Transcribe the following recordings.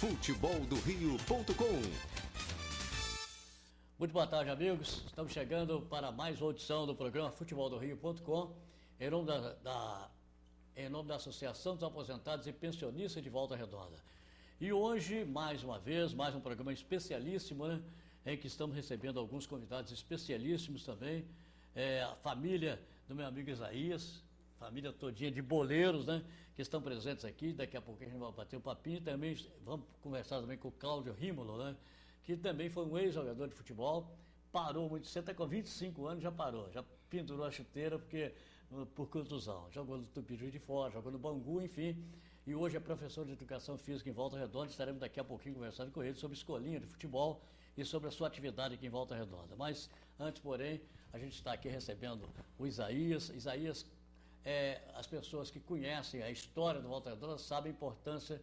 futeboldorio.com. Muito boa tarde, amigos. Estamos chegando para mais uma edição do programa futeboldorio.com, em nome da Associação dos Aposentados e Pensionistas de Volta Redonda. E hoje, mais uma vez, mais um programa especialíssimo, né, em que estamos recebendo alguns convidados especialíssimos também. A família do meu amigo Isaías, família todinha de boleiros, né, que estão presentes aqui. Daqui a pouco a gente vai bater um papinho. Também vamos conversar também com o Cláudio Rímolo, né, que também foi um ex-jogador de futebol, parou muito cedo, até com 25 anos já parou, já pendurou a chuteira por contusão. Jogou no Tupi Juiz de Fora, jogou no Bangu, enfim. E hoje é professor de Educação Física em Volta Redonda. Estaremos daqui a pouquinho conversando com ele sobre escolinha de futebol e sobre a sua atividade aqui em Volta Redonda. Mas antes, porém, a gente está aqui recebendo o Isaías. Isaías, as pessoas que conhecem a história do Volta Redonda sabem a importância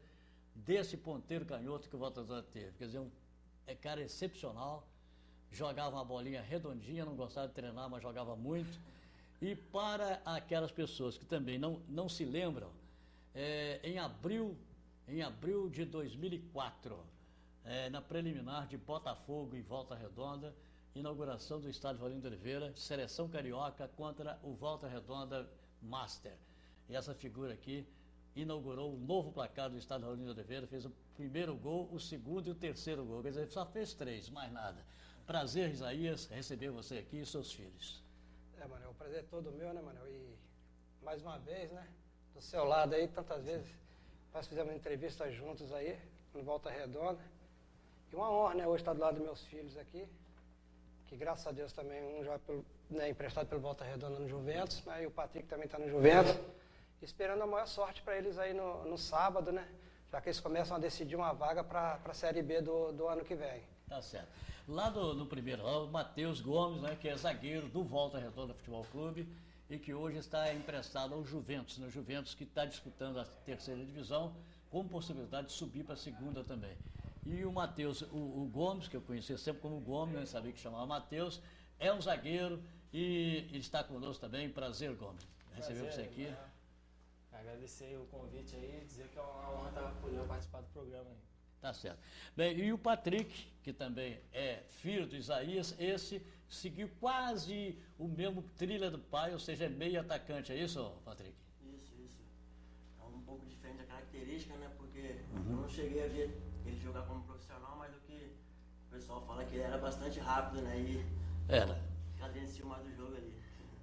desse ponteiro canhoto que o Volta Redonda teve. Quer dizer, cara excepcional, jogava uma bolinha redondinha, não gostava de treinar, mas jogava muito. E para aquelas pessoas que também não se lembram, em abril de 2004, na preliminar de Botafogo em Volta Redonda, inauguração do estádio Valinho de Oliveira, seleção carioca contra o Volta Redonda Master. E essa figura aqui inaugurou o novo placar do estádio Valinho de Oliveira, fez o primeiro gol, o segundo e o terceiro gol. Quer dizer, só fez 3, mais nada. Prazer, Isaías, receber você aqui e seus filhos. Manel, o prazer é todo meu, né, Manel? E mais uma vez, né, do seu lado aí, tantas vezes, nós fizemos entrevistas juntos aí, no Volta Redonda. E uma honra, né, hoje estar do lado dos meus filhos aqui, que graças a Deus também, um já emprestado pelo Volta Redonda no Juventus, né, e o Patrick também está no Juventus. Esperando a maior sorte para eles aí no sábado, né? Já que eles começam a decidir uma vaga para a Série B do ano que vem. Tá certo. Lá no primeiro round, o Matheus Gomes, né, que é zagueiro do Volta Redonda Futebol Clube e que hoje está emprestado ao Juventus, né? Juventus que está disputando a terceira divisão com possibilidade de subir para a segunda também. E o Matheus, o Gomes, que eu conhecia sempre como Gomes, não sabia que chamava Matheus, é um zagueiro e ele está conosco também. Prazer, Gomes. Receber você aqui. Agradecer o convite aí, dizer que é uma honra estar podendo participar do programa aí. Tá certo. Bem, e o Patrick, que também é filho do Isaías, esse seguiu quase o mesmo trilha do pai, ou seja, é meio atacante, é isso, Patrick? Isso. É um pouco diferente a característica, né? Porque eu não cheguei a ver ele jogar como profissional, mas o que o pessoal fala que ele era bastante rápido, né? E cadenciou mais do jogo ali.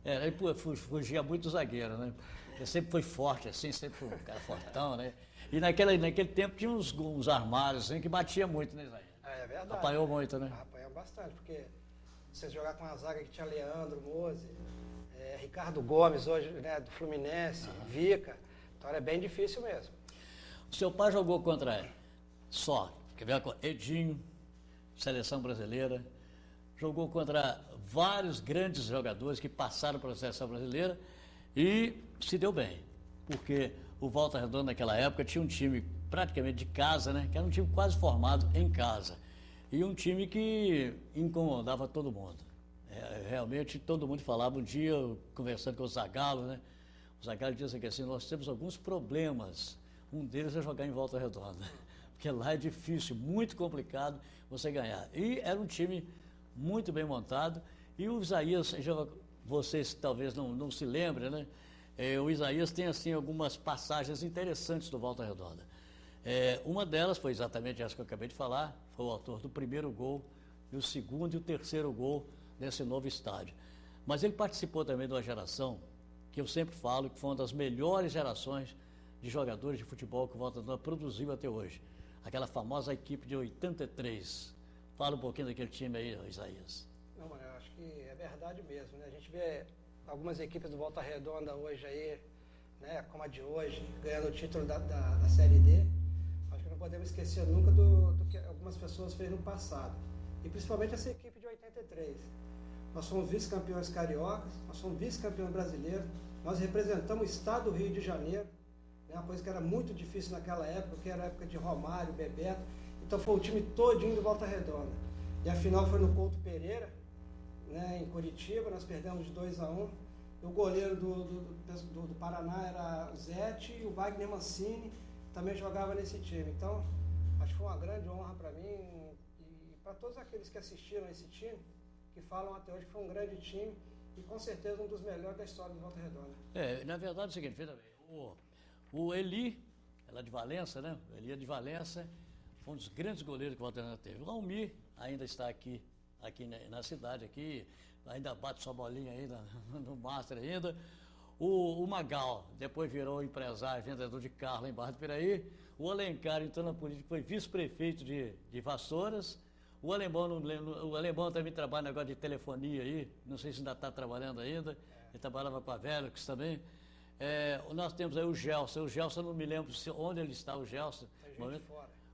Ele fugia muito do zagueiro, né? Ele sempre foi forte, assim, sempre foi um cara fortão, né? E naquele tempo tinha uns armários, assim, que batia muito, né, Isaías? É verdade. Apanhou muito, né? Apanhou bastante, porque você jogar com uma zaga que tinha Leandro, Mose, Ricardo Gomes hoje, né, do Fluminense, Vica, então era bem difícil mesmo. O seu pai jogou contra quer ver, Edinho, seleção brasileira, jogou contra vários grandes jogadores que passaram pela seleção brasileira e se deu bem, porque o Volta Redonda naquela época tinha um time praticamente de casa, né? Que era um time quase formado em casa. E um time que incomodava todo mundo. Realmente todo mundo falava. Um dia, conversando com o Zagallo, né? O Zagallo disse assim, nós temos alguns problemas. Um deles é jogar em Volta Redonda. Porque lá é difícil, muito complicado você ganhar. E era um time muito bem montado. E o Isaías, vocês talvez não se lembrem, né? O Isaías tem assim algumas passagens interessantes do Volta Redonda. Uma delas foi exatamente essa que eu acabei de falar, foi o autor do primeiro gol, e o segundo e o terceiro gol desse novo estádio. Mas ele participou também de uma geração, que eu sempre falo, que foi uma das melhores gerações de jogadores de futebol que o Volta Redonda produziu até hoje. Aquela famosa equipe de 83. Fala um pouquinho daquele time aí, Isaías. Não, mano, eu acho que é verdade mesmo, né? A gente vê algumas equipes do Volta Redonda hoje aí, né, como a de hoje, ganhando o título da Série D. Acho que não podemos esquecer nunca do que algumas pessoas fez no passado. E principalmente essa equipe de 83. Nós somos vice-campeões cariocas, nós somos vice-campeões brasileiros, nós representamos o estado do Rio de Janeiro, né, uma coisa que era muito difícil naquela época, que era a época de Romário, Bebeto. Então foi o time todinho do Volta Redonda. E a final foi no Couto Pereira, né, em Curitiba, nós perdemos de 2-1. O goleiro do Paraná era o Zete e o Wagner Mancini também jogava nesse time. Então, Acho que foi uma grande honra para mim e para todos aqueles que assistiram esse time, que falam até hoje que foi um grande time e com certeza um dos melhores da história do Volta Redonda. Na verdade é o seguinte, veja bem, o Eli, ela de Valença, né? O Eli é de Valença, foi um dos grandes goleiros que o Volta Redonda teve. O Almir ainda está aqui na cidade, aqui, ainda bate sua bolinha ainda no Master ainda. O Magal, depois virou empresário, vendedor de carro lá em Barra do Piraí. O Alencar entrou na política, foi vice-prefeito de Vassouras. O alemão também trabalha no negócio de telefonia aí, não sei se ainda está trabalhando ainda. Ele trabalhava para a Velux também. Nós temos aí o Gelson, não me lembro onde ele está, o Gelson.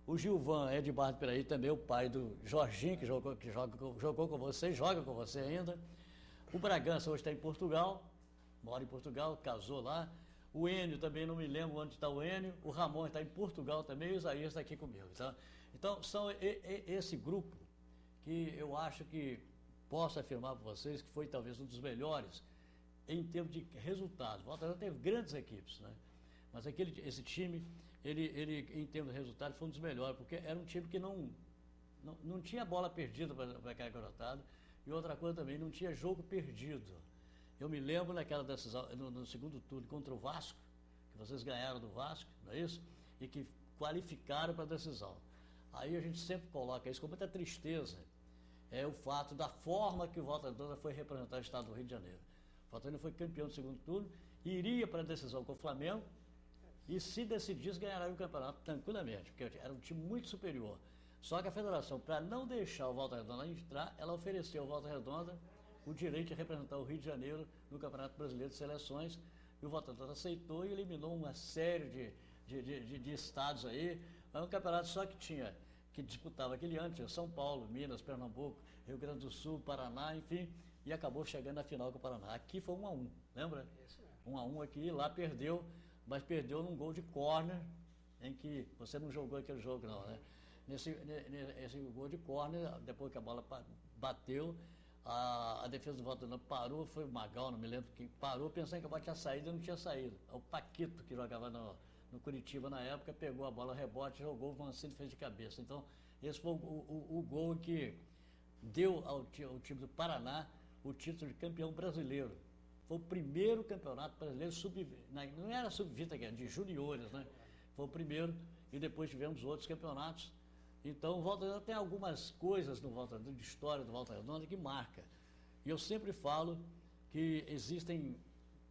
O Gilvan é de Barra do Piraí também, o pai do Jorginho, que jogou com você, joga com você ainda. O Bragança hoje está em Portugal, mora em Portugal, casou lá. O Enio também, não me lembro onde está o Enio. O Ramon está em Portugal também e o Isaías está aqui comigo. Tá? Então, são esse grupo que eu acho que posso afirmar para vocês que foi talvez um dos melhores em termos de resultados. O Volta Redonda teve grandes equipes, né? Mas esse time, ele em termos de resultados, foi um dos melhores, porque era um time que não tinha bola perdida para aquela garotada. E outra coisa também, não tinha jogo perdido. Eu me lembro naquela decisão, no segundo turno contra o Vasco, que vocês ganharam do Vasco, não é isso? E que qualificaram para a decisão. Aí a gente sempre coloca isso com muita tristeza, o fato da forma que o Volta Redonda foi representar o estado do Rio de Janeiro. O Volta Redonda foi campeão do segundo turno, iria para a decisão com o Flamengo, e se decidisse ganharia o campeonato tranquilamente, porque era um time muito superior. Só que a federação, para não deixar o Volta Redonda entrar, ela ofereceu ao Volta Redonda o direito de representar o Rio de Janeiro no Campeonato Brasileiro de Seleções, e o Volta Redonda aceitou e eliminou uma série de estados aí. Era um campeonato só que disputava aquele ano, tinha São Paulo, Minas, Pernambuco, Rio Grande do Sul, Paraná, enfim, e acabou chegando na final com o Paraná. Aqui foi 1-1, lembra? Isso mesmo. 1-1 aqui, lá perdeu, mas perdeu num gol de córner, em que você não jogou aquele jogo não, né? Nesse gol de córner, depois que a bola bateu, a defesa do Volta Redonda parou, foi o Magal, não me lembro quem parou, pensando que a bola tinha saído e não tinha saído. O Paquito, que jogava no Curitiba na época, pegou a bola, rebote, jogou, o Vancini fez de cabeça. Então, esse foi o gol que deu ao time do Paraná o título de campeão brasileiro. Foi o primeiro campeonato brasileiro não era sub-20, de juniores, né? Foi o primeiro, e depois tivemos outros campeonatos. Então, o Volta Redonda tem algumas coisas no Volta Redonda, de história do Volta Redonda, que marca. E eu sempre falo que existem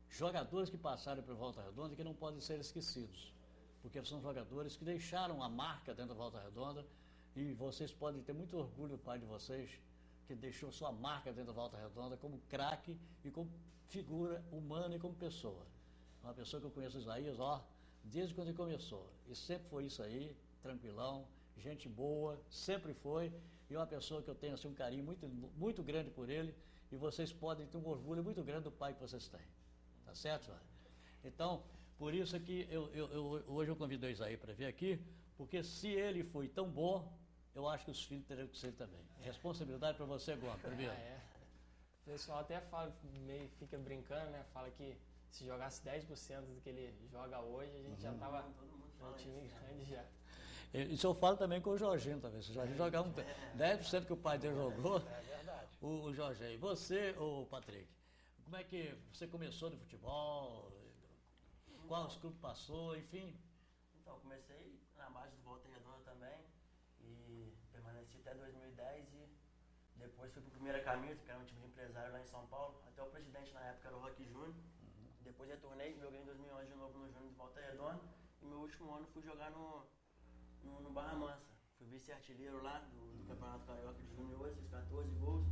jogadores que passaram pelo Volta Redonda que não podem ser esquecidos, porque são jogadores que deixaram a marca dentro da Volta Redonda, e vocês podem ter muito orgulho do pai de vocês, que deixou sua marca dentro da Volta Redonda como craque e como figura humana e como pessoa. Uma pessoa que eu conheço, Isaías, desde quando ele começou, e sempre foi isso aí, tranquilão, gente boa, sempre foi, e uma pessoa que eu tenho assim, um carinho muito, muito grande por ele, e vocês podem ter um orgulho muito grande do pai que vocês têm. Tá certo, senhora? Então, por isso que hoje eu convidei o Isaías para vir aqui, porque se ele foi tão bom, eu acho que os filhos teriam que ser também. Responsabilidade para você, Gomes, primeiro. O pessoal até fala, meio fica brincando, né? Fala que se jogasse 10% do que ele joga hoje, a gente já estava um time grande já. Isso eu falo também com o Jorginho também. Se o Jorginho jogar 10% que o pai dele jogou, É verdade. o Jorginho. Você, o Patrick, como é que você começou no futebol? Quais clubes passou, enfim? Então, comecei na base do Volta Redonda também e permaneci até 2010 e depois fui para o Primeira Caminho, que era um time de empresário lá em São Paulo. Até o presidente na época era o Roque Júnior. Depois retornei, joguei em 2011 de novo no Júnior de Volta Redonda e meu último ano fui jogar no Barra Mansa. Fui vice-artilheiro lá do Campeonato Carioca de Juniores, fiz 14 gols.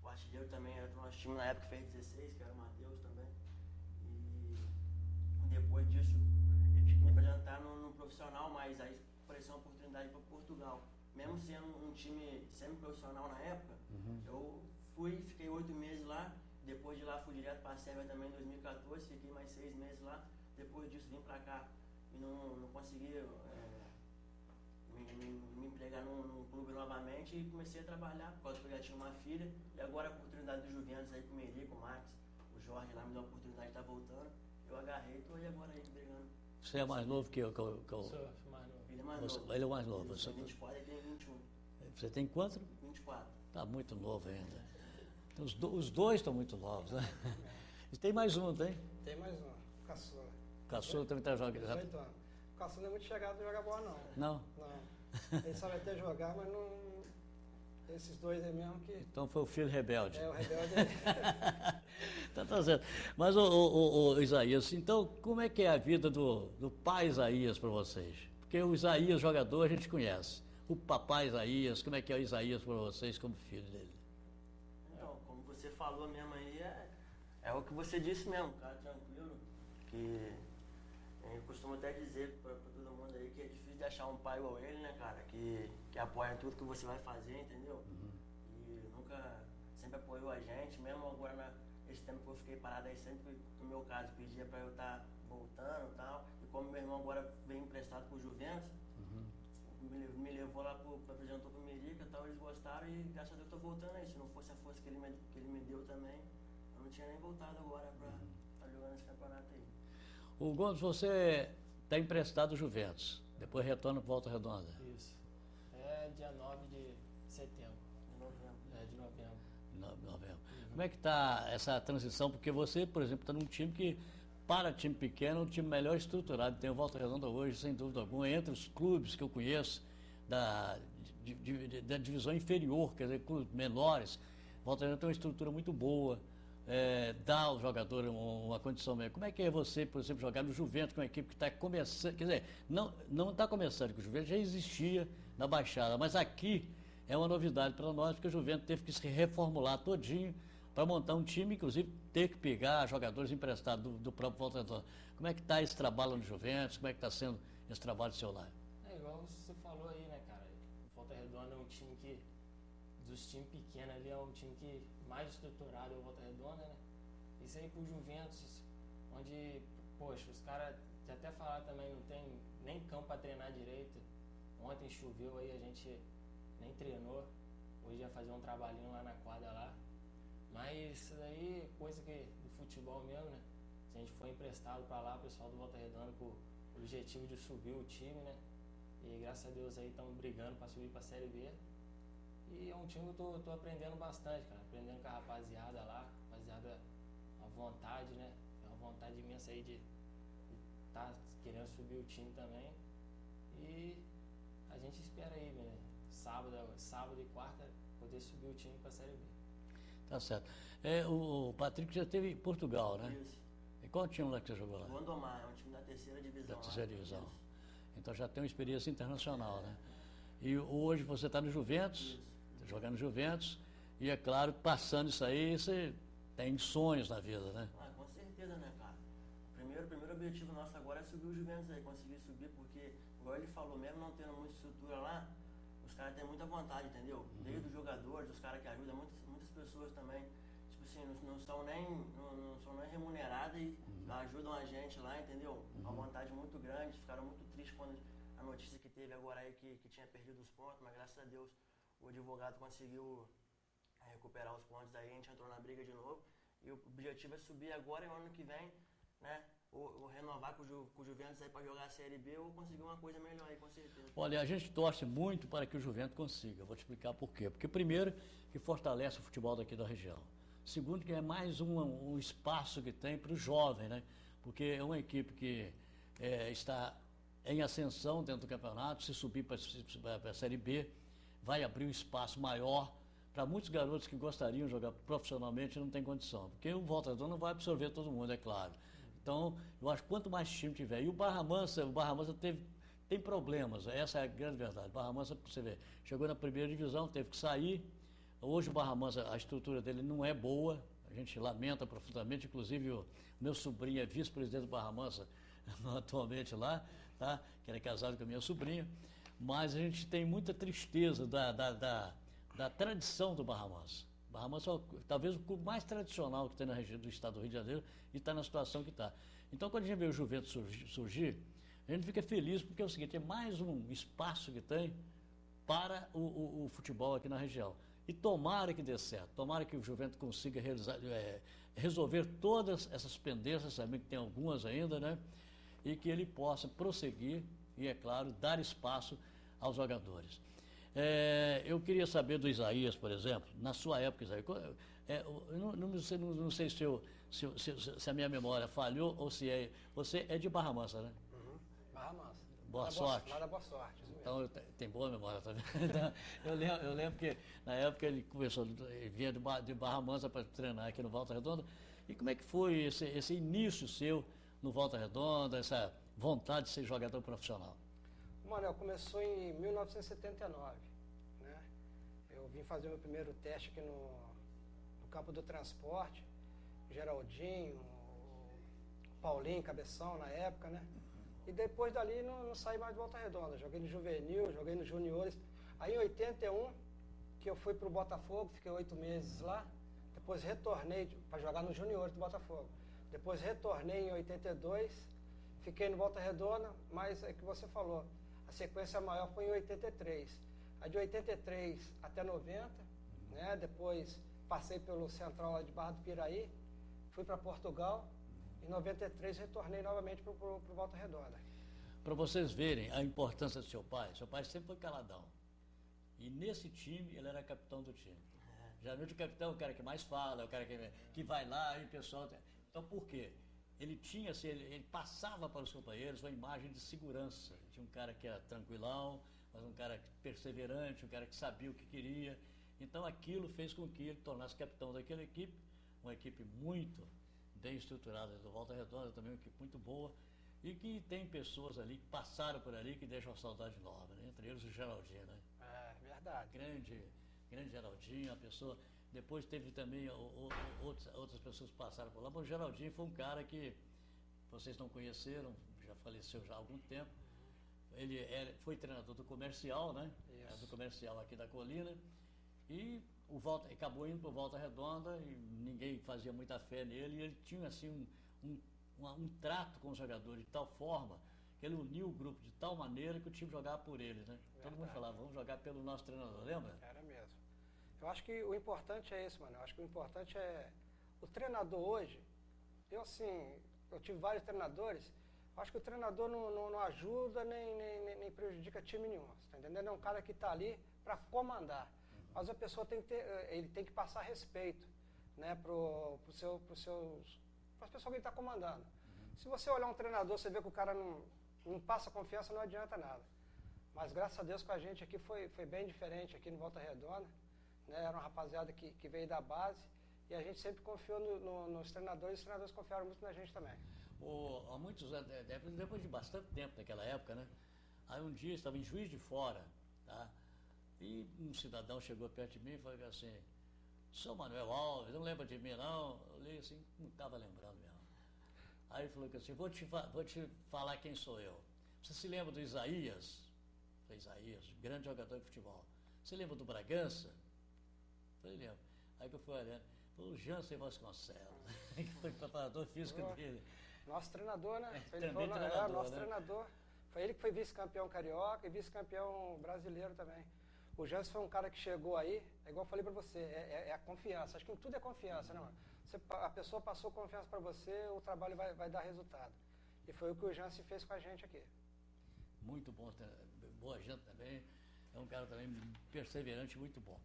O artilheiro também era do nosso time na época, fez 16, que era o Matheus também. E depois disso, eu tive que me apresentar no profissional, mas aí apareceu uma oportunidade para Portugal. Mesmo sendo um time semi-profissional na época, eu fiquei 8 meses lá. Depois de lá fui direto para a Sérvia também em 2014, fiquei mais 6 meses lá. Depois disso vim para cá e não consegui me empregar num clube novamente e comecei a trabalhar, por causa que eu já tinha uma filha. E agora a oportunidade do Juventus aí com o Merico, o Max, o Jorge lá me deu a oportunidade de estar voltando. Eu agarrei e estou aí agora aí brigando. Você é mais novo que eu? Sou mais novo. Ele é mais novo. Ele é o mais novo. Você tem 24 e tem 21. Você tem quanto? 24. Tá muito novo ainda. Então, os dois estão muito novos, né? E tem mais um, tem? Tem mais um, caçula. O caçula também está jogando. 18 anos. O caçula não é muito chegado de jogar bola, não. Não? Não. Ele só vai ter jogar, mas não. Esses dois aí mesmo que. Então foi o filho rebelde. É, o rebelde. Então tá certo. Mas, o Isaías, então, como é que é a vida do pai Isaías para vocês? Porque o Isaías, jogador, a gente conhece. O papai Isaías, como é que é o Isaías para vocês como filho dele? Então, como você falou mesmo aí, é o que você disse mesmo, cara tranquilo, que eu costumo até dizer para todo mundo aí que é difícil de achar um pai igual ele, né, cara, que apoia tudo que você vai fazer, entendeu? E nunca, sempre apoiou a gente, mesmo agora esse tempo que eu fiquei parado aí, sempre, no meu caso, pedia para eu estar voltando e tal, e como meu irmão agora veio emprestado pro Juventus, me levou lá, apresentou pro Merica e tal, eles gostaram e graças a Deus eu tô voltando aí. Se não fosse a força que ele me deu também, eu não tinha nem voltado agora pra estar jogando esse campeonato aí. O Gomes, você está emprestado ao Juventus, depois retorna para Volta Redonda. Isso. É dia 9 de setembro. De novembro. De novembro. Novembro. Como é que está essa transição? Porque você, por exemplo, está num time que, para time pequeno, é um time melhor estruturado. Tem o Volta Redonda hoje, sem dúvida alguma, entre os clubes que eu conheço da divisão inferior, quer dizer, clubes menores. Volta Redonda tem uma estrutura muito boa, dá ao jogador uma condição melhor. Como é que é você, por exemplo, jogar no Juventus, com uma equipe que está começando, quer dizer, não está começando, porque o Juventus já existia na Baixada, mas aqui é uma novidade para nós, porque o Juventus teve que se reformular todinho para montar um time, inclusive ter que pegar jogadores emprestados do próprio Volta Redonda. Como é que está esse trabalho no Juventus? Como é que está sendo esse trabalho do seu lar? É igual você falou aí, né, cara? O Volta Redonda é um time que, dos times pequenos ali, é um time que mais estruturado é o Volta Redonda, né? Isso aí pro Juventus, onde, poxa, os caras já até falaram também, não tem nem campo para treinar direito. Ontem choveu aí, a gente nem treinou. Hoje ia fazer um trabalhinho lá na quadra lá. Mas isso daí é coisa que do futebol mesmo, né? Se a gente foi emprestado para lá, o pessoal do Volta Redonda com o objetivo de subir o time, né? E graças a Deus aí estamos brigando para subir para a Série B. E é um time que eu tô aprendendo bastante, cara. Aprendendo com a rapaziada lá, rapaziada à vontade, né? É uma vontade imensa aí de tá querendo subir o time também. E a gente espera aí, né? Sábado e quarta poder subir o time para a Série B. Tá certo. O Patrick já esteve em Portugal, né? Isso. E qual time lá que você jogou lá? Gondomar, é um time da terceira divisão. Da terceira lá. divisão. Isso. Então já tem uma experiência internacional, né? E hoje você está no Juventus, jogando no Juventus, e é claro, passando isso aí, você tem sonhos na vida, né? Ah, com certeza, né, cara? O primeiro objetivo nosso agora é subir o Juventus aí, conseguir subir, porque, igual ele falou, mesmo não tendo muita estrutura lá, os caras têm muita vontade, entendeu? Desde os jogadores, os caras que ajudam, muitas pessoas também, tipo assim, não são nem remuneradas e ajudam a gente lá, entendeu? Uma vontade muito grande, ficaram muito tristes quando a notícia que teve agora aí que tinha perdido os pontos, mas graças a Deus o advogado conseguiu recuperar os pontos aí, a gente entrou na briga de novo e o objetivo é subir agora e o ano que vem, né? Ou renovar com o Juventus aí para jogar a Série B ou conseguir uma coisa melhor aí, com certeza. Olha, a gente torce muito para que o Juventus consiga. Vou te explicar por quê. Porque, primeiro, que fortalece o futebol daqui da região. Segundo, que é mais um espaço que tem para o jovem, né? Porque é uma equipe que está em ascensão dentro do campeonato. Se subir para a Série B, vai abrir um espaço maior para muitos garotos que gostariam de jogar profissionalmente e não tem condição. Porque o Volta Redonda não vai absorver todo mundo, é claro. Então, eu acho que quanto mais time tiver. E o Barra Mansa tem problemas, essa é a grande verdade. Barra Mansa, você vê, chegou na primeira divisão, teve que sair. Hoje o Barra Mansa, a estrutura dele não é boa, a gente lamenta profundamente, inclusive o meu sobrinho é vice-presidente do Barra Mansa atualmente lá, tá? Que era casado com a minha sobrinha. Mas a gente tem muita tristeza da tradição do Barra Mansa. Barra Mansa é talvez o clube mais tradicional que tem na região do estado do Rio de Janeiro e está na situação que está. Então, quando a gente vê o Juventus surgir, a gente fica feliz porque é o seguinte, é mais um espaço que tem para o futebol aqui na região. E tomara que dê certo, tomara que o Juventus consiga resolver todas essas pendências, sabendo que tem algumas ainda, né? E que ele possa prosseguir e, é claro, dar espaço aos jogadores. Eu queria saber do Isaías, por exemplo, na sua época, Isaías, não sei se a minha memória falhou ou se é. Você é de Barra Mansa, né? Uhum. Barra Mansa. Boa sorte. Lá da Boa Sorte. Então tem boa memória também. Então, eu lembro que na época ele começou, ele vinha de Barra Mansa para treinar aqui no Volta Redonda. E como é que foi esse início seu no Volta Redonda, essa vontade de ser jogador profissional? Manuel, começou em 1979, né? Eu vim fazer meu primeiro teste aqui no campo do transporte, Geraldinho, o Paulinho, Cabeção na época, né? E depois dali não saí mais de Volta Redonda. Joguei no juvenil, joguei nos juniores. Aí em 81, que eu fui para o Botafogo, fiquei 8 meses lá. Depois retornei para jogar no juniores do Botafogo. Depois retornei em 82, fiquei no Volta Redonda, mas é que você falou, a sequência maior foi em 83. Aí de 83 até 90, né? Depois passei pelo Central lá de Barra do Piraí, fui para Portugal. Em 93 retornei novamente para o Volta Redonda. Para vocês verem a importância do seu pai sempre foi caladão. E nesse time ele era capitão do time. Geralmente o capitão é o cara que mais fala, é o cara que vai lá e o pessoal... Então por quê? Ele tinha, assim, ele passava para os companheiros uma imagem de segurança. Tinha um cara que era tranquilão, mas um cara perseverante, um cara que sabia o que queria. Então aquilo fez com que ele tornasse capitão daquela equipe, uma equipe muito bem estruturada do Volta Redonda, também uma equipe muito boa, e que tem pessoas ali que passaram por ali que deixam uma saudade enorme, né? Entre eles o Geraldinho, né? É verdade. Grande Geraldinho, a pessoa. Depois teve também outras pessoas que passaram por lá, mas o Geraldinho foi um cara que vocês não conheceram, já faleceu já há algum tempo. Ele foi treinador do comercial, né? Era do comercial aqui da Colina. E acabou indo para o Volta Redonda e ninguém fazia muita fé nele. E ele tinha assim um trato com os jogadores de tal forma que ele uniu o grupo de tal maneira que o time jogava por eles, né? Verdade. Todo mundo falava, vamos jogar pelo nosso treinador, lembra? Era mesmo. Eu acho que o importante é esse, mano. Eu acho que o importante é... O treinador hoje, eu tive vários treinadores, eu acho que o treinador não ajuda nem prejudica time nenhum, você tá entendendo? É um cara que está ali para comandar. Mas a pessoa ele tem que passar respeito, né, para as pessoas que ele está comandando. Se você olhar um treinador, você vê que o cara não passa confiança, não adianta nada. Mas graças a Deus com a gente aqui foi bem diferente aqui no Volta Redonda, né? Era uma rapaziada que veio da base e a gente sempre confiou nos treinadores, e os treinadores confiaram muito na gente também. Há muitos anos, depois de bastante tempo naquela época, né? Aí um dia estava em Juiz de Fora, tá? E um cidadão chegou perto de mim e falou assim, sou Manuel Alves, não lembra de mim não? Eu li assim, não estava lembrando mesmo. Aí ele falou assim, vou te falar quem sou eu. Você se lembra do Isaías? Eu falei, Isaías, grande jogador de futebol. Você lembra do Bragança? Eu falei, lembro. Aí que eu fui olhando, foi o Jansen Vasconcelos, que foi preparador físico dele. Nosso treinador, né? Nosso treinador. Foi ele que foi vice-campeão carioca e vice-campeão brasileiro também. O Jansen foi um cara que chegou aí, é igual eu falei pra você, é a confiança. Acho que tudo é confiança, né, mano? A pessoa passou confiança pra você, o trabalho vai dar resultado. E foi o que o Jansen fez com a gente aqui. Muito bom, boa gente também, é um cara também perseverante, muito bom.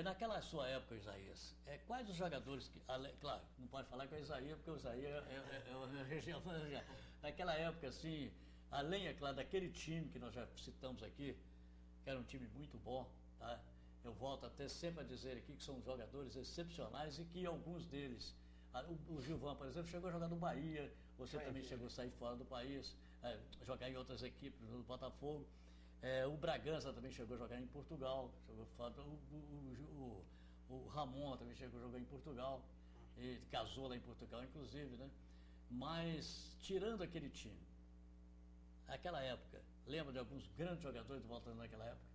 Naquela sua época, Isaías, quais os jogadores que, claro, não pode falar com o Isaías, porque o Isaías é uma região. Naquela época, assim, além, é claro, daquele time que nós já citamos aqui, que era um time muito bom, tá? Eu volto até sempre a dizer aqui que são jogadores excepcionais e que alguns deles, o Gilvan, por exemplo, chegou a jogar no Bahia, você também chegou a sair fora do país, jogar em outras equipes, no Botafogo. O Bragança também chegou a jogar em Portugal, o Ramon também chegou a jogar em Portugal, e casou lá em Portugal, inclusive, né? Mas, tirando aquele time, naquela época, lembra de alguns grandes jogadores de Volta naquela época?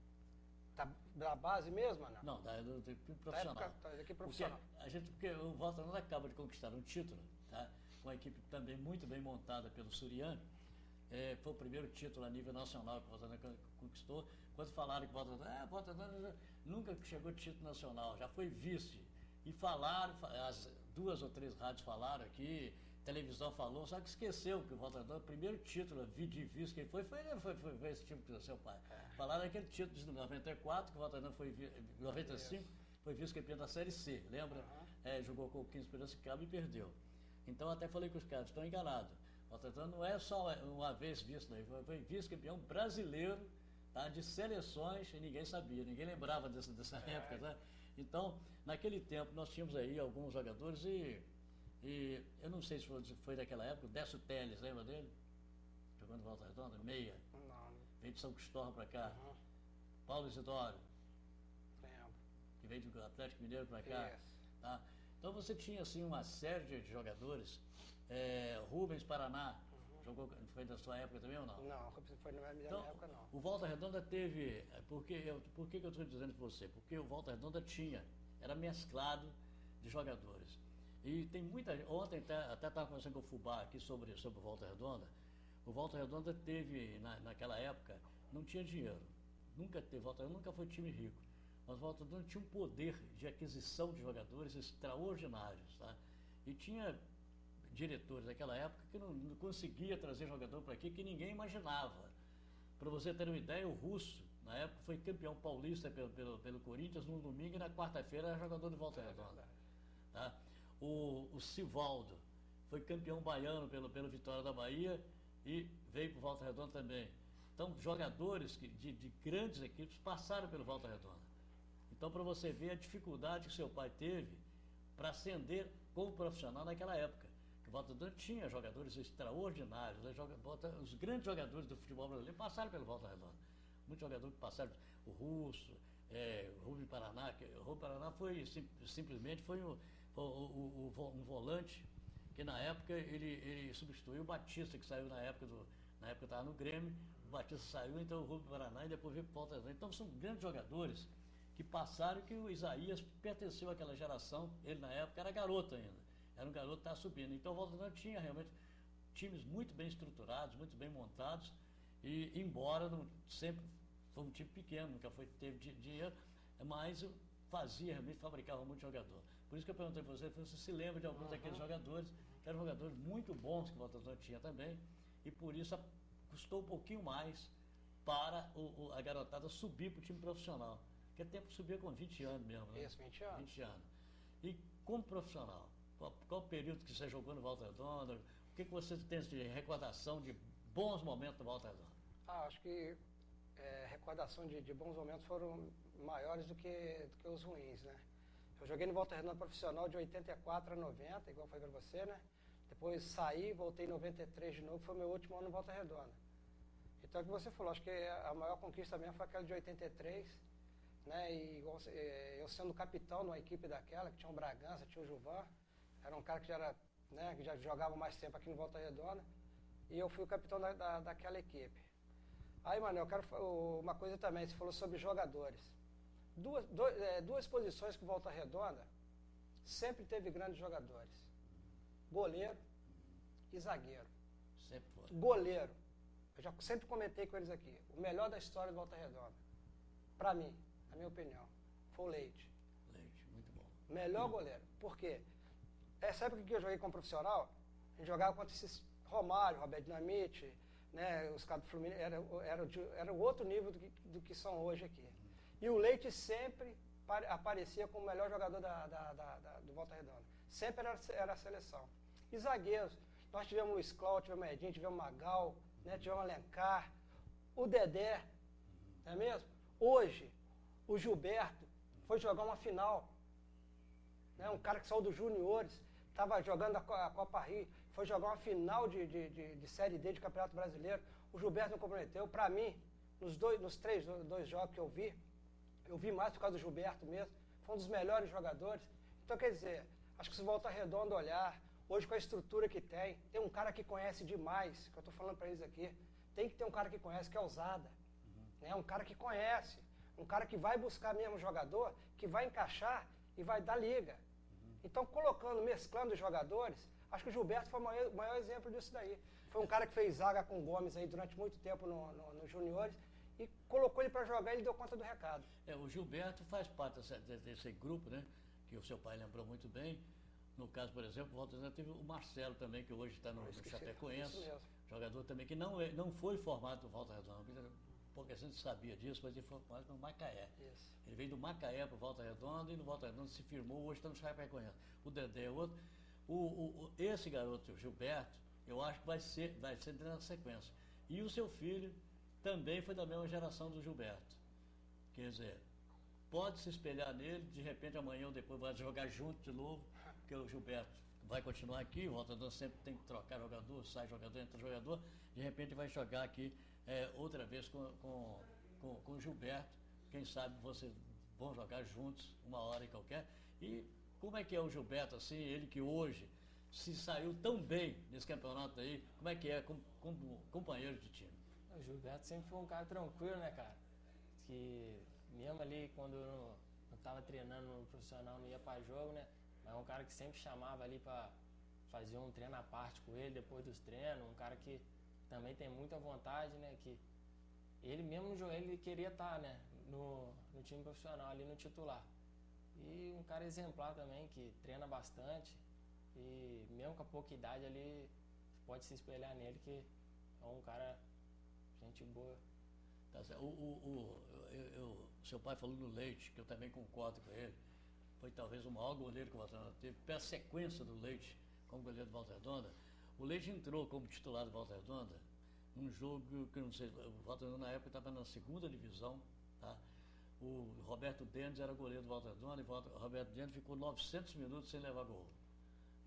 Da base mesmo, Ana? Não, do profissional. Da equipe profissional. Porque o Volta Redonda acaba de conquistar um título, tá? Com uma equipe também muito bem montada pelo Surian. Foi o primeiro título a nível nacional que o Volta Redonda conquistou. Quando falaram que o Volta Redonda nunca chegou de título nacional, já foi vice. E falaram, as 2 ou 3 rádios falaram aqui, televisão falou, só que esqueceu que o Volta Redonda, o primeiro título de vice que ele foi esse time do seu pai. Falaram aquele título de 94, que o Volta Redonda foi 95, foi vice-campeão da Série C, lembra? Jogou com o 15 Piracicaba e perdeu. Então até falei que os caras estão enganados. O Volta Redonda não é só uma vez vice, não, foi vice-campeão brasileiro, tá, de seleções, e ninguém sabia, ninguém lembrava dessa época, tá? Então, naquele tempo, nós tínhamos aí alguns jogadores e eu não sei se foi daquela época, o Décio Teles, lembra dele? Jogando Volta Redonda, meia. Não. Veio de São Cristóvão para cá. Paulo Isidoro. Lembro. Que veio do Atlético Mineiro para cá. Isso. Tá? Então você tinha assim uma série de jogadores. Rubens Paraná, jogou, foi da sua época também ou não? Não, foi na minha Então, época não. o Volta Redonda teve. Por que eu estou dizendo para você? Porque o Volta Redonda era mesclado de jogadores. E tem muita. Ontem até estava conversando com o Fubá aqui sobre o Volta Redonda. O Volta Redonda teve, naquela época, não tinha dinheiro. Nunca teve, Volta Redonda nunca foi time rico. Mas o Volta Redonda tinha um poder de aquisição de jogadores extraordinários. Tá? E tinha diretores daquela época que não conseguia trazer jogador para aqui que ninguém imaginava. Para você ter uma ideia, o Russo, na época, foi campeão paulista pelo Corinthians no domingo e na quarta-feira era jogador de Volta Redonda. Tá? O Sivaldo foi campeão baiano pelo Vitória da Bahia e veio para o Volta Redonda também. Então, jogadores de grandes equipes passaram pelo Volta Redonda. Então, para você ver a dificuldade que seu pai teve para ascender como profissional naquela época. Que o Volta Redonda tinha jogadores extraordinários, né? Os grandes jogadores do futebol brasileiro passaram pelo Volta Redonda. Muitos jogadores que passaram, o Russo, o Rubem Paraná, o Rubem Paraná simplesmente foi um volante que na época ele substituiu o Batista, que saiu na época estava no Grêmio, o Batista saiu, então o Rubem Paraná e depois veio para o Volta Redonda. Então são grandes jogadores que passaram, que o Isaías pertenceu àquela geração, ele na época era garoto ainda, era um garoto que estava subindo. Então o Volta Redonda tinha realmente times muito bem estruturados, muito bem montados, e embora sempre foi um time pequeno, nunca teve dinheiro, mas realmente fabricava muito jogador. Por isso que eu perguntei para você se lembra de alguns daqueles jogadores, que eram jogadores muito bons que o Volta Redonda tinha também, e por isso custou um pouquinho mais para a garotada subir para o time profissional. Porque tempo subia com 20 anos mesmo, né? Isso, 20 anos. 20 anos. E como profissional, qual o período que você jogou no Volta Redonda? O que você tem de recordação de bons momentos no Volta Redonda? Acho que recordação de bons momentos foram maiores do que os ruins, né? Eu joguei no Volta Redonda profissional de 84 a 90, igual foi para você, né? Depois saí, voltei em 93 de novo, foi meu último ano no Volta Redonda. Então, é o que você falou, acho que a maior conquista mesmo foi aquela de 83, né? E eu sendo capitão de uma equipe daquela, que tinha o Bragança, tinha o Juvan, era um cara que que já jogava mais tempo aqui no Volta Redonda, e eu fui o capitão daquela equipe. Aí, mano, eu quero uma coisa também, você falou sobre jogadores. Duas posições que o Volta Redonda sempre teve grandes jogadores. Goleiro e zagueiro. Sempre foi. Goleiro. Eu já sempre comentei com eles aqui. O melhor da história do Volta Redonda, para mim, na minha opinião, foi o Leite. Leite, muito bom. Melhor goleiro. Por quê? Essa época que eu joguei como profissional, a gente jogava contra esses Romário, Roberto Dinamite, né, os caras do Fluminense, era o outro nível do que são hoje aqui. E o Leite sempre aparecia como o melhor jogador do Volta Redonda. Sempre era a seleção. E zagueiros, nós tivemos o Sklau, tivemos o Edinho, tivemos o Magal, né, tivemos o Alencar, o Dedé, não é mesmo? Hoje, o Gilberto foi jogar uma final. Né, um cara que saiu dos juniores, estava jogando a Copa Rio, foi jogar uma final de Série D de Campeonato Brasileiro. O Gilberto não comprometeu. Para mim, nos dois jogos que eu vi mais por causa do Gilberto mesmo. Foi um dos melhores jogadores. Então, quer dizer, acho que se Volta Redonda olhar, hoje com a estrutura que tem um cara que conhece demais, que eu estou falando para eles aqui, tem que ter um cara que conhece, que é o Zada. Né? Um cara que conhece, um cara que vai buscar mesmo jogador, que vai encaixar e vai dar liga. Então, mesclando os jogadores, acho que o Gilberto foi o maior exemplo disso daí. Foi um cara que fez zaga com o Gomes aí durante muito tempo nos juniores e colocou ele para jogar e ele deu conta do recado. O Gilberto faz parte desse grupo, né? Que o seu pai lembrou muito bem. No caso, por exemplo, o Volta Redonda teve o Marcelo também, que hoje está no Chapecoense, isso mesmo. jogador também que não foi formado no Volta Redonda. Pouca gente sabia disso, mas ele foi formado no Macaé. Isso. Ele veio do Macaé para o Volta Redonda e no Volta Redonda se firmou, hoje está no Chapecoense. O Dedé é outro. Esse garoto, o Gilberto, eu acho que vai ser na sequência. E o seu filho também foi da mesma geração do Gilberto. Quer dizer, pode se espelhar nele, de repente amanhã ou depois vai jogar junto de novo, porque o Gilberto vai continuar aqui, o Volta Redonda sempre tem que trocar jogador, sai jogador, entra jogador, de repente vai jogar aqui outra vez com o Gilberto, quem sabe vocês vão jogar juntos uma hora em qualquer. E como é que é o Gilberto, assim, ele que hoje se saiu tão bem nesse campeonato aí, como é que é como companheiro de time? O Gilberto sempre foi um cara tranquilo, né, cara? Que mesmo ali quando eu não tava treinando no profissional, não ia pra jogo, né? Mas é um cara que sempre chamava ali pra fazer um treino à parte com ele depois dos treinos, um cara que também tem muita vontade, né? Que ele mesmo no jogo, ele queria estar, né? No time profissional, ali no titular. E um cara exemplar também, que treina bastante. E mesmo com a pouca idade ali, pode se espelhar nele, que é um cara, gente boa. Tá certo. Seu pai falou do Leite, que eu também concordo com ele. Foi talvez o maior goleiro que o Volta Redonda teve. Pela sequência do Leite como goleiro do Volta Redonda, o Leite entrou como titular do Volta Redonda num jogo que, não sei, o Volta Redonda na época estava na segunda divisão, tá? O Roberto Dendes era goleiro do Volta Redonda e o Roberto Dendes ficou 900 minutos sem levar gol.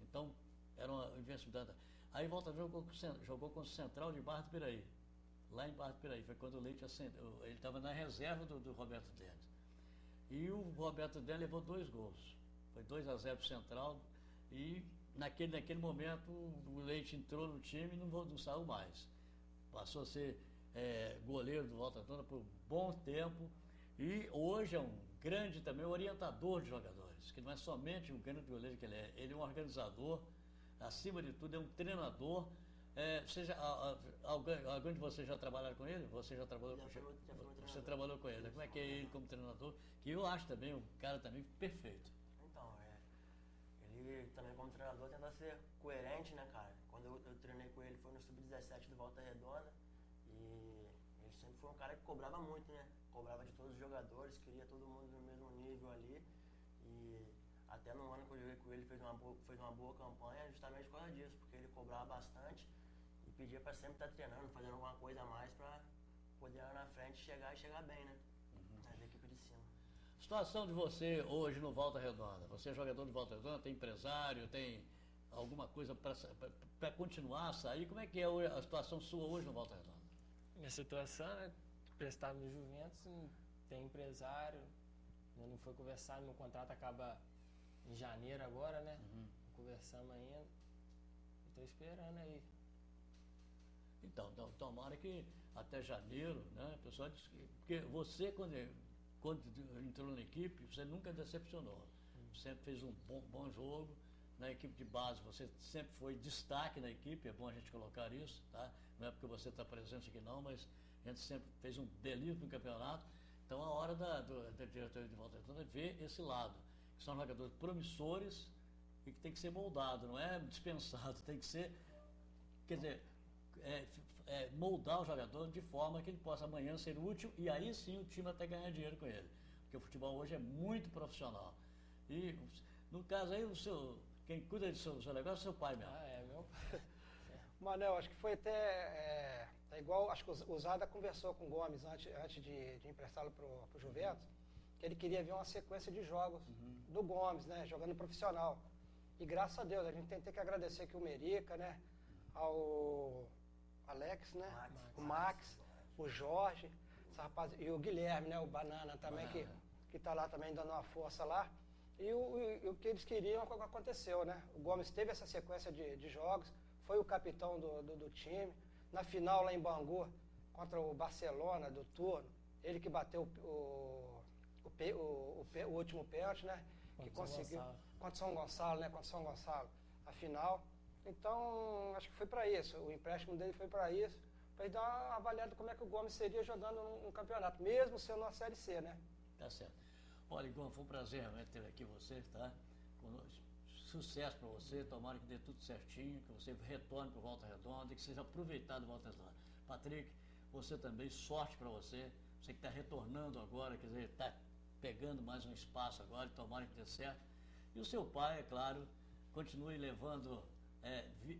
Então, era uma invencibilidade. Aí o Volta jogou contra o Central de Barra do Piraí, lá em Barra do Piraí. Foi quando o Leite ele estava na reserva do Roberto Dendes. E o Roberto Dendes levou 2 gols. Foi 2-0 para o Central. E naquele momento o Leite entrou no time e não saiu mais. Passou a ser goleiro do Volta Redonda por um bom tempo. E hoje é um grande também orientador de jogadores, que não é somente um grande goleiro que ele é um organizador, acima de tudo é um treinador. Alguém de vocês já trabalharam com ele? Você já trabalhou com ele? Você trabalhou com ele. Como é que é ele como treinador? Que eu acho também um cara também perfeito. Então, ele também como treinador tenta ser coerente, né, cara? Quando eu treinei com ele foi no Sub-17 do Volta Redonda e ele sempre foi um cara que cobrava muito, né? Cobrava de todos os jogadores, queria todo mundo no mesmo nível ali. E até no ano que eu joguei com ele fez uma boa campanha justamente por causa disso, porque ele cobrava bastante e pedia para sempre estar treinando, fazendo alguma coisa a mais para poder lá na frente chegar bem, né? Da equipe de cima. Situação de você hoje no Volta Redonda. Você é jogador de Volta Redonda, tem empresário, tem alguma coisa para continuar a sair? Como é que é a situação sua hoje no Volta Redonda? Minha situação é prestado no Juventus, tem empresário, não foi conversado, meu contrato acaba em janeiro agora, né? Conversamos ainda, estou esperando aí. Então, tomara que até janeiro, né? O pessoal diz porque você, quando entrou na equipe, você nunca decepcionou. Sempre fez um bom jogo. Na equipe de base, você sempre foi destaque na equipe, é bom a gente colocar isso, tá? Não é porque você está presente aqui não, mas a gente sempre fez um delírio no campeonato. Então, a hora da diretoria de Volta Redonda é ver esse lado, que são jogadores promissores e que tem que ser moldado, não é dispensado, tem que ser, quer dizer, moldar o jogador de forma que ele possa amanhã ser útil e aí sim o time até ganhar dinheiro com ele. Porque o futebol hoje é muito profissional. E, no caso aí, quem cuida do seu negócio é o seu pai mesmo. Meu pai. Manel, acho que foi até igual, acho que o Zada conversou com o Gomes antes de emprestá-lo para o Juventus, que ele queria ver uma sequência de jogos do Gomes, né, jogando profissional. E graças a Deus, a gente tem que agradecer aqui o Merica, né, ao Alex, né, o Max, o Jorge, essa e o Guilherme, né, o Banana também, que está lá também dando uma força lá. E o que eles queriam aconteceu, né? O Gomes teve essa sequência de jogos, foi o capitão do time. Na final lá em Bangu, contra o Barcelona do turno, ele que bateu o último pênalti, né? Que conseguiu contra São Gonçalo, né? Contra São Gonçalo, a final. Então, acho que foi para isso. O empréstimo dele foi para isso, para ele dar uma avaliada como é que o Gomes seria jogando um campeonato, mesmo sendo uma Série C, né? Tá certo. Olha, Igor, foi um prazer realmente ter aqui você, tá? Conosco. sucesso para você, tomara que dê tudo certinho, que você retorne para o Volta Redonda e que seja aproveitado o Volta Redonda. Patrick, você também, sorte para você, você que está retornando agora, quer dizer, está pegando mais um espaço agora, tomara que dê certo. E o seu pai, é claro, continue levando,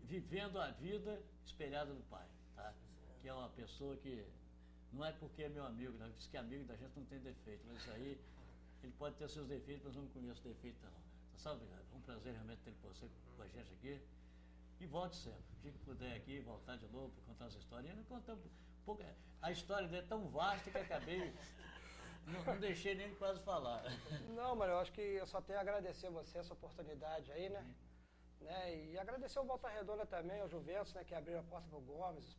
vivendo a vida espelhada no pai, tá? Que é uma pessoa que, não é porque é meu amigo, não, diz que amigo da gente não tem defeito, mas isso aí, ele pode ter seus defeitos, mas eu não conheço defeito não. Tá, sabe, é um prazer realmente ter você com a gente aqui. E volte sempre, o dia que puder aqui, voltar de novo para contar essa história. A história dele é tão vasta que acabei, não deixei nem quase falar. Não, mano, eu acho que eu só tenho a agradecer a você essa oportunidade aí, né? E agradecer ao Volta Redonda também, ao Juventus, né, que abriu a porta pro Gomes,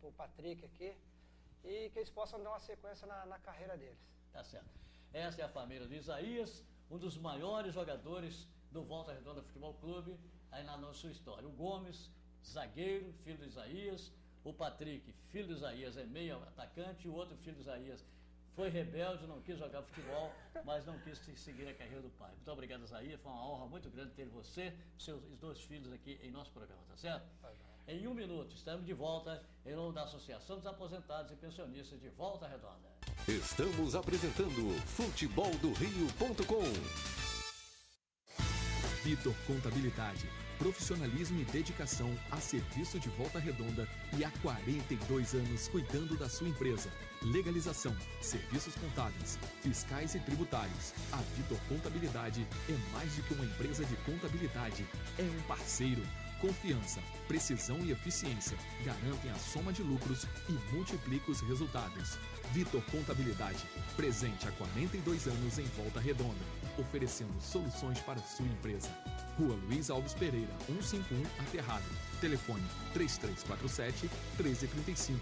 pro Patrick aqui, e que eles possam dar uma sequência na carreira deles. Tá certo. Essa é a família do Isaías, um dos maiores jogadores do Volta Redonda Futebol Clube, aí na sua história. O Gomes, zagueiro, filho do Isaías. O Patrick, filho do Isaías, é meio atacante. O outro filho do Isaías foi rebelde, não quis jogar futebol, mas não quis seguir a carreira do pai. Muito obrigado, Isaías. Foi uma honra muito grande ter você, seus dois filhos aqui em nosso programa, tá certo? Em 1 minuto, estamos de volta em nome da Associação dos Aposentados e Pensionistas de Volta Redonda. Estamos apresentando futeboldorio.com. Vitor Contabilidade, profissionalismo e dedicação a serviço de Volta Redonda e há 42 anos cuidando da sua empresa. Legalização, serviços contábeis, fiscais e tributários. A Vitor Contabilidade é mais do que uma empresa de contabilidade, é um parceiro. Confiança, precisão e eficiência garantem a soma de lucros e multiplicam os resultados. Vitor Contabilidade, presente há 42 anos em Volta Redonda, oferecendo soluções para a sua empresa. Rua Luiz Alves Pereira, 151, Aterrado. Telefone 3347-1335.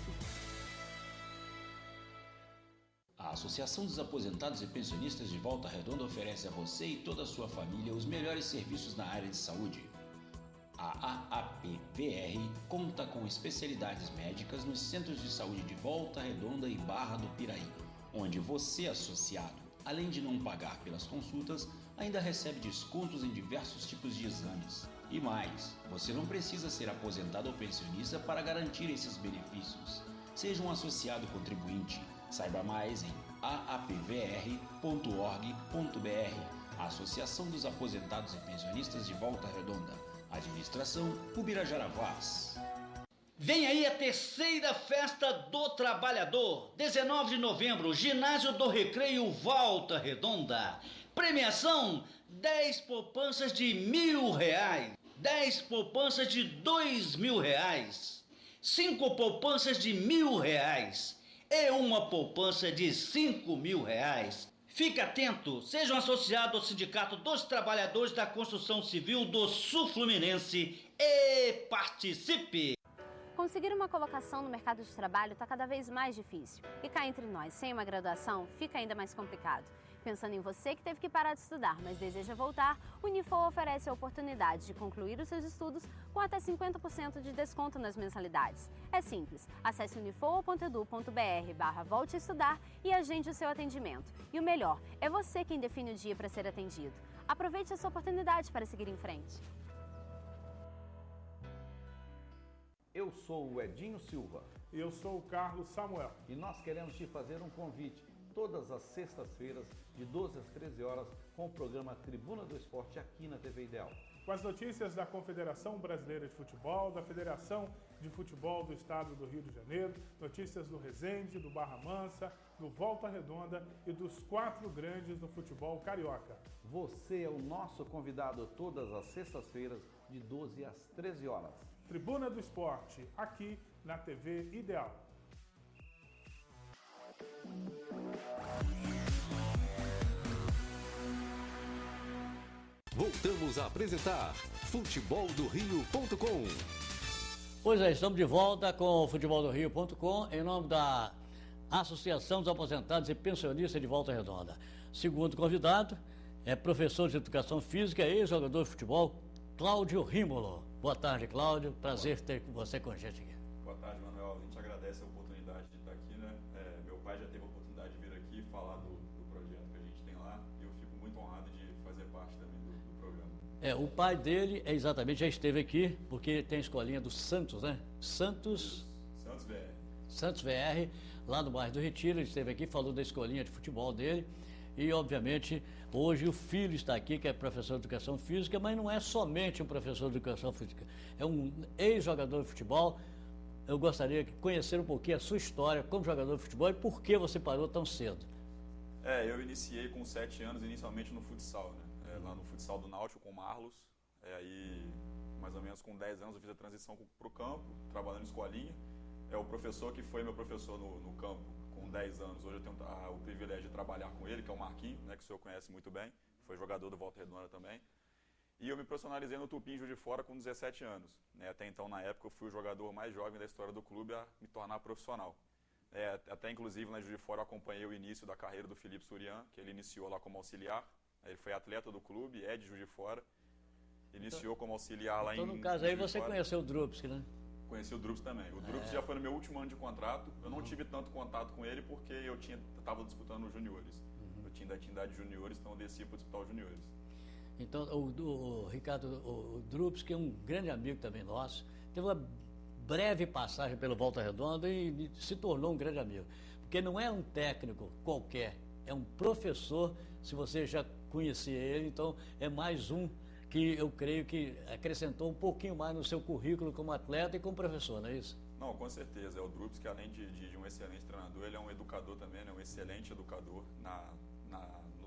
A Associação dos Aposentados e Pensionistas de Volta Redonda oferece a você e toda a sua família os melhores serviços na área de saúde. A AAPVR conta com especialidades médicas nos centros de saúde de Volta Redonda e Barra do Piraí, onde você, associado, além de não pagar pelas consultas, ainda recebe descontos em diversos tipos de exames. E mais, você não precisa ser aposentado ou pensionista para garantir esses benefícios. Seja um associado contribuinte. Saiba mais em aapvr.org.br. A Associação dos Aposentados e Pensionistas de Volta Redonda. Administração Ubirajara Vaz. Vem aí a terceira festa do trabalhador, 19 de novembro, ginásio do Recreio Volta Redonda. Premiação, 10 poupanças de R$1.000, 10 poupanças de R$2.000, 5 poupanças de R$1.000 e uma poupança de R$5.000. Fique atento, seja um associado ao Sindicato dos Trabalhadores da Construção Civil do Sul Fluminense e participe! Conseguir uma colocação no mercado de trabalho está cada vez mais difícil. E cá entre nós, sem uma graduação, fica ainda mais complicado. Pensando em você que teve que parar de estudar, mas deseja voltar, o Unifor oferece a oportunidade de concluir os seus estudos com até 50% de desconto nas mensalidades. É simples, acesse unifor.edu.br/volte a estudar e agende o seu atendimento. E o melhor, é você quem define o dia para ser atendido. Aproveite essa oportunidade para seguir em frente. Eu sou o Edinho Silva. E eu sou o Carlos Samuel. E nós queremos te fazer um convite. Todas as sextas-feiras, de 12 às 13 horas, com o programa Tribuna do Esporte aqui na TV Ideal. Com as notícias da Confederação Brasileira de Futebol, da Federação de Futebol do Estado do Rio de Janeiro, notícias do Resende, do Barra Mansa, do Volta Redonda e dos 4 grandes do futebol carioca. Você é o nosso convidado todas as sextas-feiras, de 12 às 13 horas. Tribuna do Esporte, aqui na TV Ideal. Voltamos a apresentar futeboldorio.com. Pois é, estamos de volta com o futeboldorio.com em nome da Associação dos Aposentados e Pensionistas de Volta Redonda. Segundo convidado é professor de Educação Física e ex-jogador de futebol, Cláudio Rímolo. Boa tarde, Cláudio. Prazer ter você com a gente aqui. Boa tarde, Manuel. A gente agradece a oportunidade de estar aqui, né? Meu pai já teve a oportunidade de vir aqui falar do projeto que a gente tem lá e eu fico muito honrado de fazer parte também do programa. O pai dele já esteve aqui, porque tem a escolinha do Santos, né? Santos VR, lá no bairro do Retiro. Ele esteve aqui, falou da escolinha de futebol dele. E, obviamente, hoje o filho está aqui, que é professor de educação física, mas não é somente um professor de educação física. É um ex-jogador de futebol. Eu gostaria de conhecer um pouquinho a sua história como jogador de futebol e por que você parou tão cedo. Eu iniciei com 7 anos, inicialmente no futsal, né? Lá no futsal do Náutico com o Marlos. Aí, mais ou menos com 10 anos, eu fiz a transição para o campo, trabalhando em escolinha. O professor que foi meu professor no campo com 10 anos, hoje eu tenho o privilégio de trabalhar com ele, que é o Marquinho, né, que o senhor conhece muito bem, foi jogador do Volta Redonda também. E eu me profissionalizei no Tupim Juiz de Fora com 17 anos. Né? Até então, na época, eu fui o jogador mais jovem da história do clube a me tornar profissional. Até, inclusive, na Juiz de Fora, eu acompanhei o início da carreira do Felipe Surian, que ele iniciou lá como auxiliar. Ele foi atleta do clube, é de Juiz de Fora. Iniciou como auxiliar lá em... Então, no caso aí, você conheceu o Drupski, né? Conheci o Drups também. O Drups já foi no meu último ano de contrato. Eu não tive tanto contato com ele porque eu estava disputando os juniores. Eu tinha da idade juniores, então eu desci para disputar os juniores. Então, o Ricardo, o Drupski é um grande amigo também nosso. Teve uma breve passagem pelo Volta Redonda e se tornou um grande amigo. Porque não é um técnico qualquer, é um professor. Se você já conhecia ele, então é mais um que eu creio que acrescentou um pouquinho mais no seu currículo como atleta e como professor, não é isso? Não, com certeza. O Drups, que além de um excelente treinador, ele é um educador também, né? Um excelente educador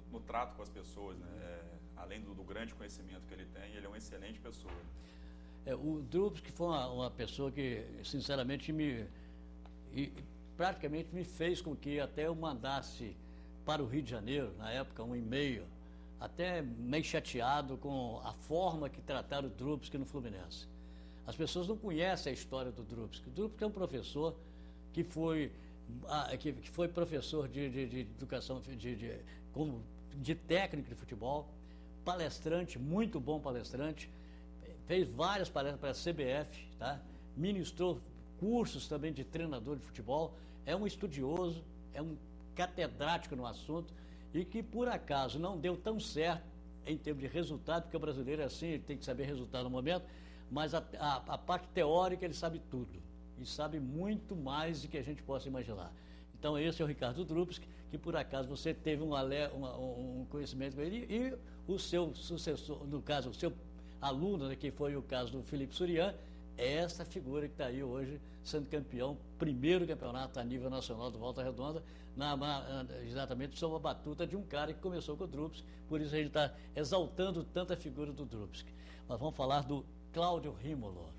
no trato com as pessoas, né? Além do grande conhecimento que ele tem, ele é uma excelente pessoa. O Drups, que foi uma pessoa que, sinceramente, praticamente me fez com que até eu mandasse para o Rio de Janeiro, na época, um e-mail, até meio chateado com a forma que trataram o Drupski no Fluminense. As pessoas não conhecem a história do Drupski. O Drupski é um professor que foi professor de educação, de técnico de futebol, palestrante, muito bom palestrante, fez várias palestras para a CBF, tá? Ministrou cursos também de treinador de futebol, é um estudioso, é um catedrático no assunto, e que por acaso não deu tão certo em termos de resultado, porque o brasileiro é assim, ele tem que saber resultado no momento, mas a parte teórica ele sabe tudo, e sabe muito mais do que a gente possa imaginar. Então esse é o Ricardo Drupski, que por acaso você teve um conhecimento com ele, e o seu sucessor, no caso, o seu aluno, né, que foi o caso do Felipe Surian, é essa figura que está aí hoje sendo campeão, primeiro campeonato a nível nacional do Volta Redonda, exatamente sob a batuta de um cara que começou com o Drupski, por isso a gente está exaltando tanto a figura do Drupski. Mas vamos falar do Cláudio Rímolo.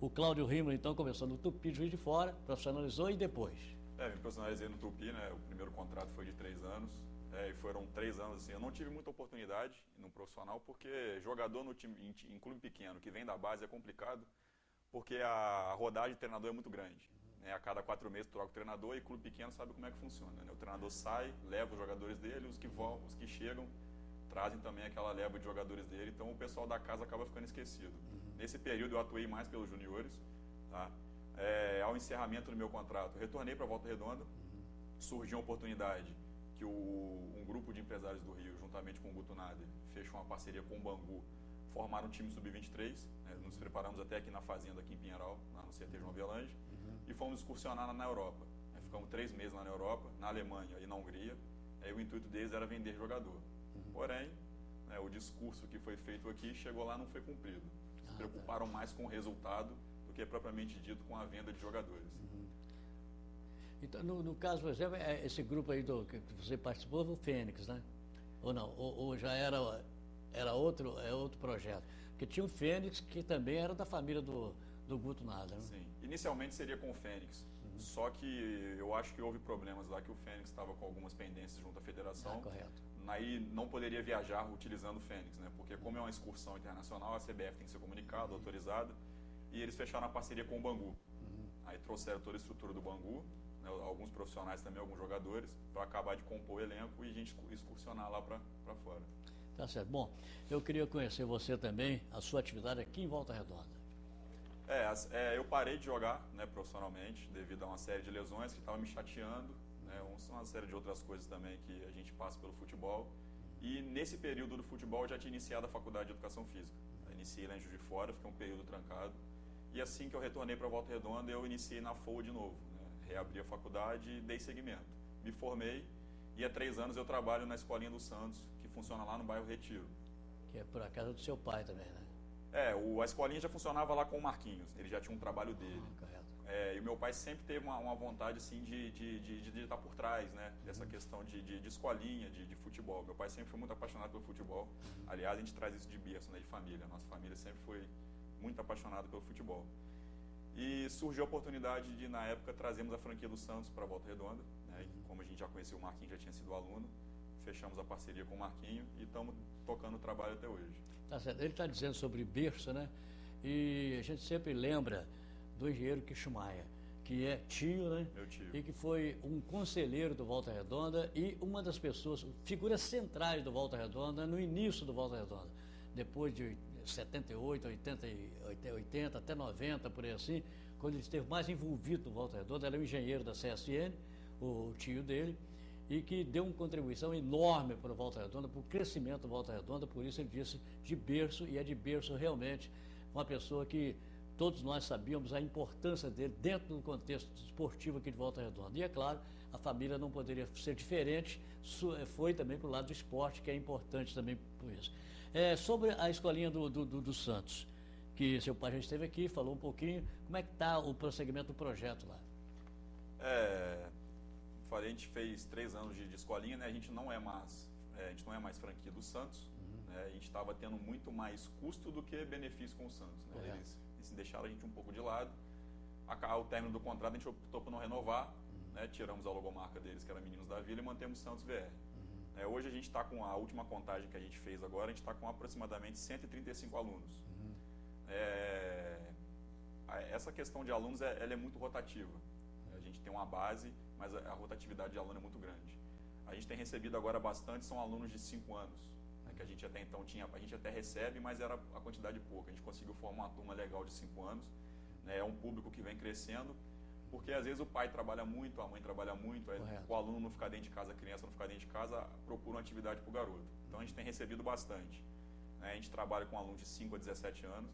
O Cláudio Rímolo, então, começou no Tupi Juiz de Fora, profissionalizou e depois? Me profissionalizei no Tupi, né? O primeiro contrato foi de 3 anos, e foram 3 anos, assim, eu não tive muita oportunidade no profissional, porque jogador no time, em clube pequeno, que vem da base, é complicado, porque a rodagem de treinador é muito grande. Né? A cada 4 meses troca o treinador e clube pequeno sabe como é que funciona. Né? O treinador sai, leva os jogadores dele, os que chegam, trazem também aquela leva de jogadores dele, então o pessoal da casa acaba ficando esquecido. Nesse período eu atuei mais pelos juniores, tá? Ao encerramento do meu contrato, retornei para a Volta Redonda, surgiu uma oportunidade que um grupo de empresários do Rio, juntamente com o Guto Nader, fechou uma parceria com o Bangu, formaram um time sub-23, né? Nos preparamos até aqui na fazenda, aqui em Pinheiral, lá no CT João Avelange, e fomos excursionar na Europa. Ficamos 3 meses lá na Europa, na Alemanha e na Hungria. O intuito deles era vender jogador. Porém, né, o discurso que foi feito aqui chegou lá e não foi cumprido. Se preocuparam mais com o resultado do que propriamente dito com a venda de jogadores. Então, no caso, por exemplo, esse grupo aí que você participou foi o Fênix, né? Ou não? Ou já era outro projeto? Porque tinha o Fênix, que também era da família do Guto Nader, né? Sim. Inicialmente seria com o Fênix. Só que eu acho que houve problemas lá, que o Fênix estava com algumas pendências junto à federação. Correto. Aí não poderia viajar utilizando o Fênix, né? Porque como é uma excursão internacional, a CBF tem que ser comunicada, autorizada, e eles fecharam a parceria com o Bangu. Aí trouxeram toda a estrutura do Bangu, né? Alguns profissionais também, alguns jogadores, para acabar de compor o elenco e a gente excursionar lá para fora. Tá certo. Bom, eu queria conhecer você também, a sua atividade aqui em Volta Redonda. Eu parei de jogar, né, profissionalmente devido a uma série de lesões que estavam me chateando, né, uma série de outras coisas também que a gente passa pelo futebol. E nesse período do futebol eu já tinha iniciado a faculdade de Educação Física. Eu iniciei lá em Juiz de Fora, fiquei um período trancado. E assim que eu retornei para Volta Redonda, eu iniciei na FOA de novo. Né? Reabri a faculdade e dei seguimento. Me formei e há 3 anos eu trabalho na Escolinha do Santos, que funciona lá no bairro Retiro. Que é por acaso do seu pai também, né? A escolinha já funcionava lá com o Marquinhos, ele já tinha um trabalho dele. Correto. E o meu pai sempre teve uma vontade assim, de estar por trás, né? Dessa questão de escolinha, de futebol. Meu pai sempre foi muito apaixonado pelo futebol. Aliás, a gente traz isso de berço, né? De família. Nossa família sempre foi muito apaixonada pelo futebol. E surgiu a oportunidade de, na época, trazermos a franquia do Santos para Volta Redonda. Né? E como a gente já conhecia o Marquinhos, já tinha sido aluno, fechamos a parceria com o Marquinhos e estamos tocando o trabalho até hoje. Tá certo. Ele está dizendo sobre berço, né? E a gente sempre lembra do engenheiro Kishmaia, que é tio, né? Meu tio. E que foi um conselheiro do Volta Redonda e uma das pessoas, figuras centrais do Volta Redonda no início do Volta Redonda. Depois de 78, 80, até 90, por aí assim, quando ele esteve mais envolvido no Volta Redonda, era um engenheiro da CSN, o tio dele, e que deu uma contribuição enorme para o Volta Redonda, para o crescimento do Volta Redonda, por isso ele disse de berço, e é de berço realmente uma pessoa que todos nós sabíamos a importância dele dentro do contexto esportivo aqui de Volta Redonda. E é claro, a família não poderia ser diferente, foi também para o lado do esporte, que é importante também por isso. Sobre a escolinha do Santos, que seu pai já esteve aqui, falou um pouquinho, como é que está o prosseguimento do projeto lá? A gente fez 3 anos de escolinha, né? A gente não é mais franquia do Santos, né? A gente estava tendo muito mais custo do que benefício com o Santos, né? Eles deixaram a gente um pouco de lado. Ao término do contrato a gente optou por não renovar, né? Tiramos a logomarca deles, que era Meninos da Vila, e mantemos Santos VR. Hoje a gente está com a última contagem que a gente fez agora, a gente está com aproximadamente 135 alunos. Essa questão de alunos ela é muito rotativa. A gente tem uma base, mas a rotatividade de aluno é muito grande. A gente tem recebido agora bastante, são alunos de 5 anos, né, que a gente até então tinha, a gente até recebe, mas era a quantidade pouca. A gente conseguiu formar uma turma legal de 5 anos, né, é um público que vem crescendo, porque às vezes o pai trabalha muito, a mãe trabalha muito, o aluno não ficar dentro de casa, a criança não ficar dentro de casa, procura uma atividade para o garoto. Então a gente tem recebido bastante. Né, a gente trabalha com alunos de 5 a 17 anos,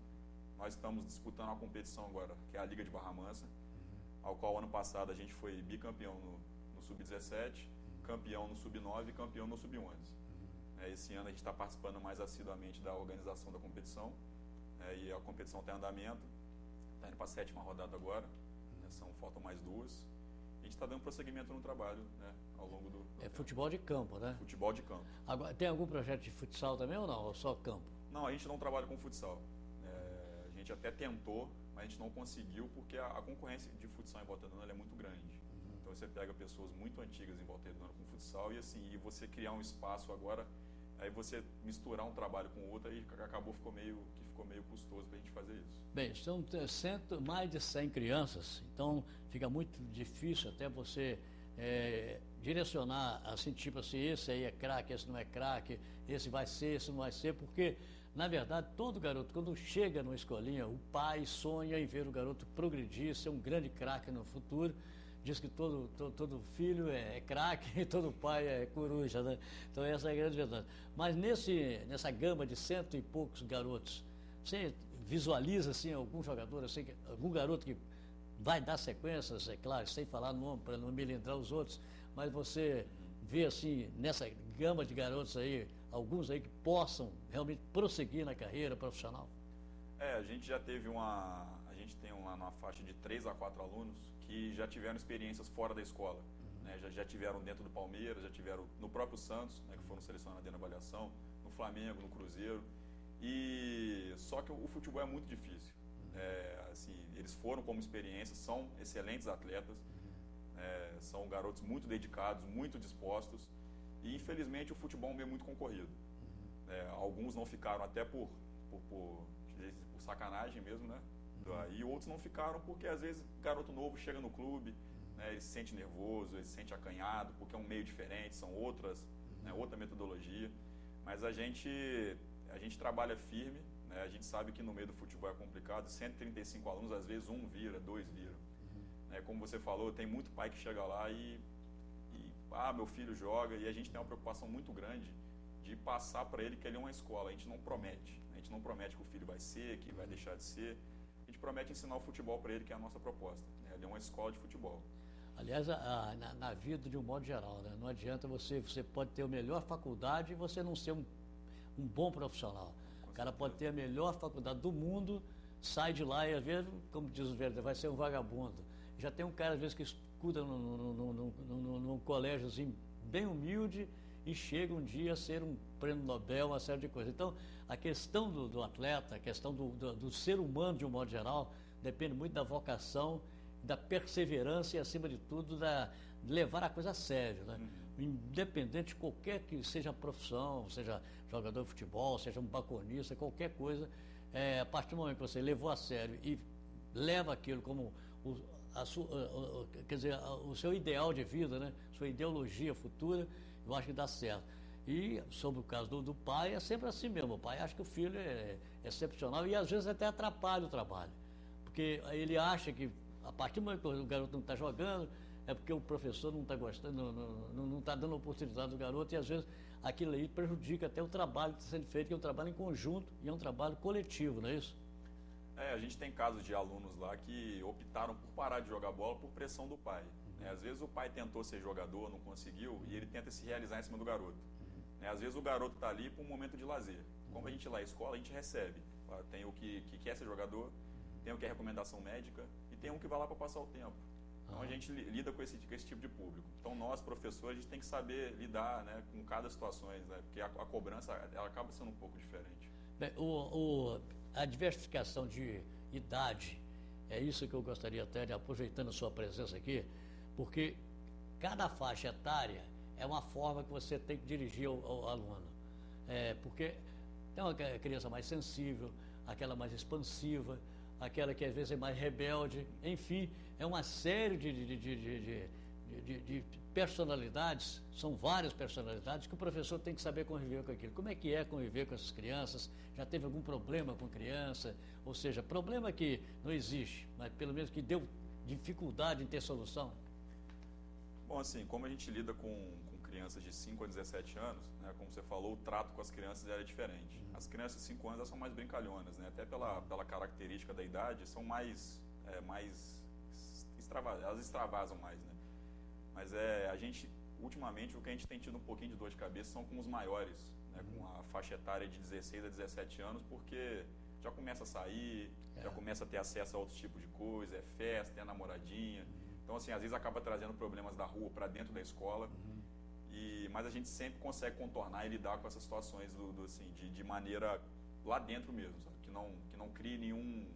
nós estamos disputando uma competição agora, que é a Liga de Barra Mansa, ao qual ano passado a gente foi bicampeão no Sub-17, campeão no Sub-9 e campeão no Sub-11. Esse ano a gente está participando mais assiduamente da organização da competição, e a competição está em andamento, está indo para a 7ª rodada agora, faltam mais 2. A gente está dando prosseguimento no trabalho, né, ao longo do tempo. Futebol de campo, né? Futebol de campo. Agora, tem algum projeto de futsal também ou não? Ou só campo? Não, a gente não trabalha com futsal. A gente até tentou, mas a gente não conseguiu porque a concorrência de futsal em Volta Redonda é muito grande. Então você pega pessoas muito antigas em Volta Redonda com futsal e assim, e você criar um espaço agora, aí você misturar um trabalho com o outro, aí ficou meio custoso para a gente fazer isso. Bem, são mais de 100 crianças, então fica muito difícil até você direcionar assim, tipo assim, esse aí é craque, esse não é craque, esse vai ser, esse não vai ser, porque na verdade, todo garoto, quando chega numa escolinha, o pai sonha em ver o garoto progredir, ser um grande craque no futuro. Diz que todo filho é craque e todo pai é coruja, né? Então essa é a grande verdade. Mas nessa gama de 100 e poucos garotos, você visualiza assim, algum jogador, assim, algum garoto que vai dar sequências, é claro, sem falar nome, para não melindrar os outros, mas você vê assim, nessa gama de garotos aí, alguns aí que possam realmente prosseguir na carreira profissional? A gente já teve a gente tem uma faixa de 3 a 4 alunos que já tiveram experiências fora da escola, né? Já tiveram dentro do Palmeiras, já tiveram no próprio Santos, né, que foram selecionados dentro da avaliação, no Flamengo, no Cruzeiro, e só que o futebol é muito difícil. Assim, eles foram como experiência, são excelentes atletas, são garotos muito dedicados, muito dispostos, e infelizmente o futebol é um meio muito concorrido. Alguns não ficaram até por sacanagem mesmo, né? E outros não ficaram porque às vezes garoto novo chega no clube, né, ele se sente nervoso, ele se sente acanhado, porque é um meio diferente, são outras, né, outra metodologia. Mas a gente trabalha firme, né, a gente sabe que no meio do futebol é complicado, 135 alunos, às vezes 1 vira, 2 viram. Como você falou, tem muito pai que chega lá e meu filho joga, e a gente tem uma preocupação muito grande de passar para ele que ele é uma escola. A gente não promete. A gente não promete que o filho vai ser, que vai deixar de ser. A gente promete ensinar o futebol para ele, que é a nossa proposta. Né? Ele é uma escola de futebol. Aliás, na vida de um modo geral, né? Não adianta você pode ter a melhor faculdade e você não ser um bom profissional. O cara pode ter a melhor faculdade do mundo, sai de lá e às vezes, como diz os velhos, vai ser um vagabundo. Já tem um cara às vezes que estuda num colégio assim, bem humilde e chega um dia a ser um prêmio Nobel, uma série de coisas. Então, a questão do atleta, a questão do ser humano de um modo geral, depende muito da vocação, da perseverança e, acima de tudo, de levar a coisa a sério, né? Independente de qualquer que seja a profissão, seja jogador de futebol, seja um balconista, qualquer coisa, a partir do momento que você levou a sério e leva aquilo como o seu ideal de vida, né? Sua ideologia futura, eu acho que dá certo. E sobre o caso do pai, é sempre assim mesmo. O pai acha que o filho é excepcional e às vezes até atrapalha o trabalho. Porque ele acha que a partir do momento que o garoto não está jogando, é porque o professor não está gostando, não está dando oportunidade do garoto, e às vezes aquilo aí prejudica até o trabalho que está sendo feito, que é um trabalho em conjunto e é um trabalho coletivo, não é isso? A gente tem casos de alunos lá que optaram por parar de jogar bola por pressão do pai. Né? Às vezes o pai tentou ser jogador, não conseguiu, e ele tenta se realizar em cima do garoto. Né? Às vezes o garoto está ali por um momento de lazer. Como a gente lá na escola, a gente recebe. Tem o que quer ser jogador, tem o que é recomendação médica, tem um que vai lá para passar o tempo. Então a gente lida com esse tipo de público. Então nós, professores, a gente tem que saber lidar, né, com cada situação, né, porque a cobrança ela acaba sendo um pouco diferente. Bem, a diversificação de idade, é isso que eu gostaria até de, aproveitando a sua presença aqui, porque cada faixa etária é uma forma que você tem que dirigir ao aluno. Porque tem uma criança mais sensível, aquela mais expansiva, aquela que às vezes é mais rebelde, enfim, é uma série de personalidades, são várias personalidades que o professor tem que saber conviver com aquilo. Como é que é conviver com essas crianças? Já teve algum problema com criança? Ou seja, problema que não existe, mas pelo menos que deu dificuldade em ter solução? Bom, assim, como a gente lida com crianças de 5 a 17 anos, né, como você falou, o trato com as crianças era diferente. As crianças de 5 anos elas são mais brincalhonas, né, até pela característica da idade, são mais elas extravasam mais, né. Mas a gente, ultimamente, o que a gente tem tido um pouquinho de dor de cabeça são com os maiores, né, com a faixa etária de 16 a 17 anos, porque já começa a sair, já começa a ter acesso a outros tipos de coisa, é festa, é namoradinha. Então, assim, às vezes acaba trazendo problemas da rua para dentro da escola. Mas a gente sempre consegue contornar e lidar com essas situações de maneira lá dentro mesmo, sabe? Que não crie nenhum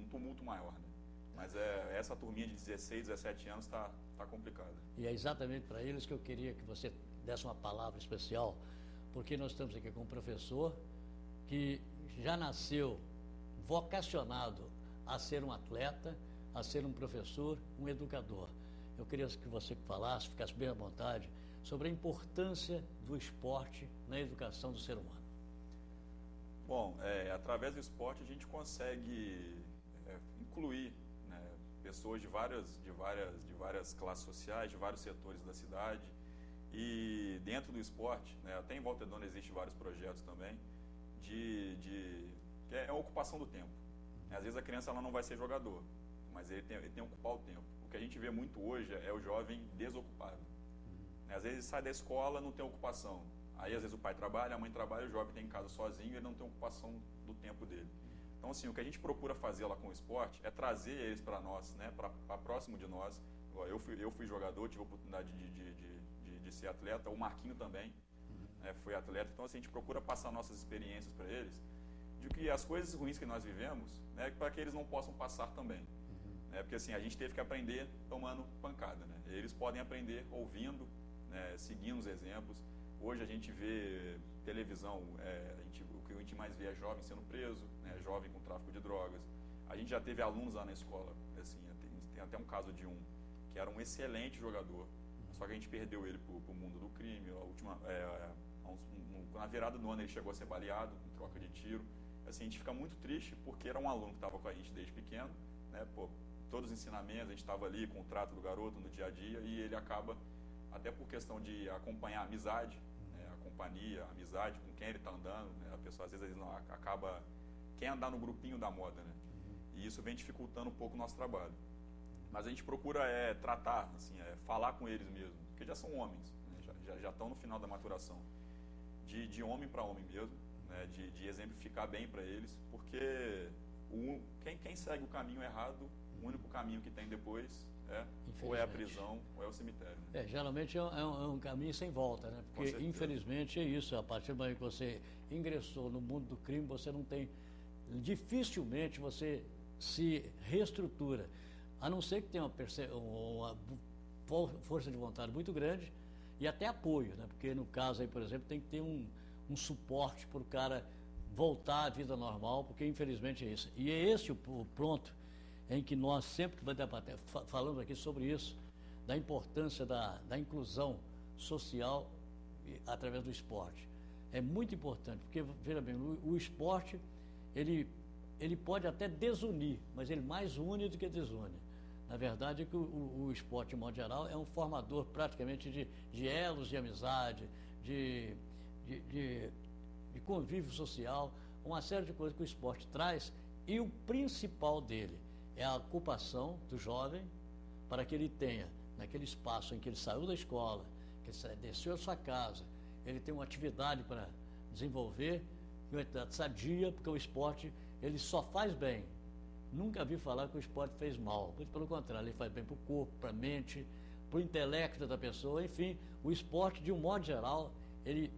tumulto maior, né? Mas essa turminha de 16, 17 anos está complicada. E é exatamente para eles que eu queria que você desse uma palavra especial, porque nós estamos aqui com um professor que já nasceu vocacionado a ser um atleta, a ser um professor, um educador. Eu queria que você falasse, ficasse bem à vontade, sobre a importância do esporte na educação do ser humano. Bom, através do esporte a gente consegue incluir, né, pessoas de várias classes sociais, de vários setores da cidade. E dentro do esporte, né, até em Volta Redonda existem vários projetos também, que é a ocupação do tempo. Às vezes a criança ela não vai ser jogador, mas ele tem que ocupar o tempo. O que a gente vê muito hoje é o jovem desocupado. Às vezes sai da escola, não tem ocupação. Aí às vezes o pai trabalha, a mãe trabalha, o jovem está em casa sozinho e ele não tem ocupação do tempo dele. Então, assim, o que a gente procura fazer lá com o esporte é trazer eles para nós, né, para próximo de nós. Eu fui jogador, tive a oportunidade de ser atleta, o Marquinho também foi atleta. Então, assim, a gente procura passar nossas experiências para eles, de que as coisas ruins que nós vivemos, né, para que eles não possam passar também. Porque assim, a gente teve que aprender tomando pancada, né? Eles podem aprender ouvindo, né, seguindo os exemplos. Hoje a gente vê televisão, o que a gente mais vê é jovem sendo preso, né, jovem com tráfico de drogas. A gente já teve alunos lá na escola, assim, tem até um caso de um que era um excelente jogador, só que a gente perdeu ele para o mundo do crime. Na virada do ano ele chegou a ser baleado, com troca de tiro. Assim, a gente fica muito triste porque era um aluno que estava com a gente desde pequeno, né, todos os ensinamentos, a gente estava ali com o trato do garoto no dia a dia, e ele acaba, até por questão de acompanhar a amizade, companhia, amizade, com quem ele está andando, né? A pessoa às vezes não acaba, quer andar no grupinho da moda, né? E isso vem dificultando um pouco o nosso trabalho. Mas a gente procura tratar, assim, falar com eles mesmo, porque já são homens, né? já estão no final da maturação, de homem para homem mesmo, né? de exemplificar bem para eles, porque quem segue o caminho errado, o único caminho que tem depois ou é a prisão ou é o cemitério. Né? Geralmente é um caminho sem volta, né? Porque infelizmente é isso, a partir do momento que você ingressou no mundo do crime, você não tem, dificilmente você se reestrutura, a não ser que tenha uma força de vontade muito grande e até apoio, né? Porque no caso aí, por exemplo, tem que ter um suporte para o cara voltar à vida normal, porque infelizmente é isso. E é esse o ponto em que nós sempre falamos aqui sobre isso, da importância da inclusão social através do esporte. É muito importante, porque, veja bem, o esporte, ele pode até desunir, mas ele mais une do que desune. Na verdade, é que o esporte, de modo geral, é um formador praticamente de elos de amizade, de convívio social, uma série de coisas que o esporte traz, e o principal dele é a ocupação do jovem para que ele tenha, naquele espaço em que ele saiu da escola, que ele desceu da sua casa, ele tem uma atividade para desenvolver, uma atividade sadia, porque o esporte ele só faz bem. Nunca vi falar que o esporte fez mal, muito pelo contrário, ele faz bem para o corpo, para a mente, para o intelecto da pessoa, enfim, o esporte, de um modo geral, ele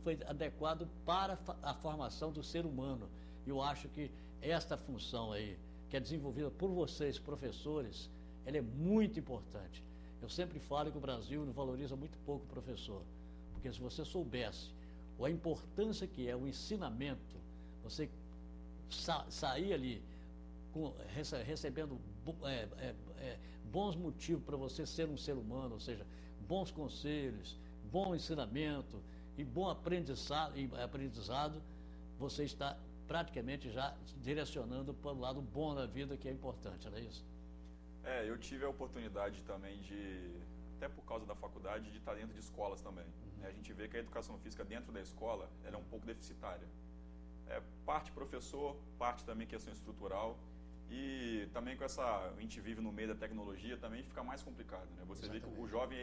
foi adequado para a formação do ser humano. E eu acho que esta função aí, que é desenvolvida por vocês, professores, ela é muito importante. Eu sempre falo que o Brasil não valoriza muito pouco o professor, porque se você soubesse a importância que é o ensinamento, você sair ali recebendo bons motivos para você ser um ser humano, ou seja, bons conselhos, bom ensinamento e bom aprendizado, você está praticamente já direcionando para o lado bom da vida, que é importante, não é isso? Eu tive a oportunidade também até por causa da faculdade, de estar dentro de escolas também. A gente vê que a educação física dentro da escola, ela é um pouco deficitária. Parte professor, parte também questão estrutural, e também a gente vive no meio da tecnologia, também fica mais complicado, né? Você vê que o jovem,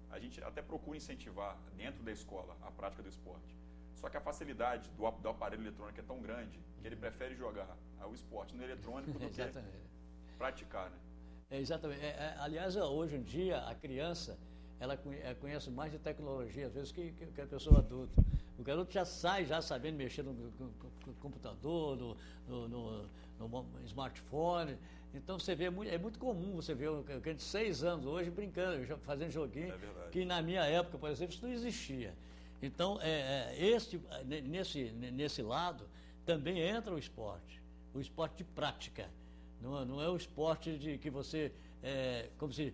a gente até procura incentivar dentro da escola a prática do esporte. Só que a facilidade do aparelho eletrônico é tão grande que ele prefere jogar o esporte no eletrônico do que praticar, né? Exatamente. Aliás, hoje em dia, a criança, ela conhece mais de tecnologia, às vezes, que a pessoa adulta. O garoto já sai sabendo mexer no computador, no smartphone. Então, você vê, é muito comum você ver um cara de 6 anos hoje brincando, fazendo joguinho, que na minha época, por exemplo, isso não existia. Então, nesse lado, também entra o esporte de prática. Não é o esporte de que você, como se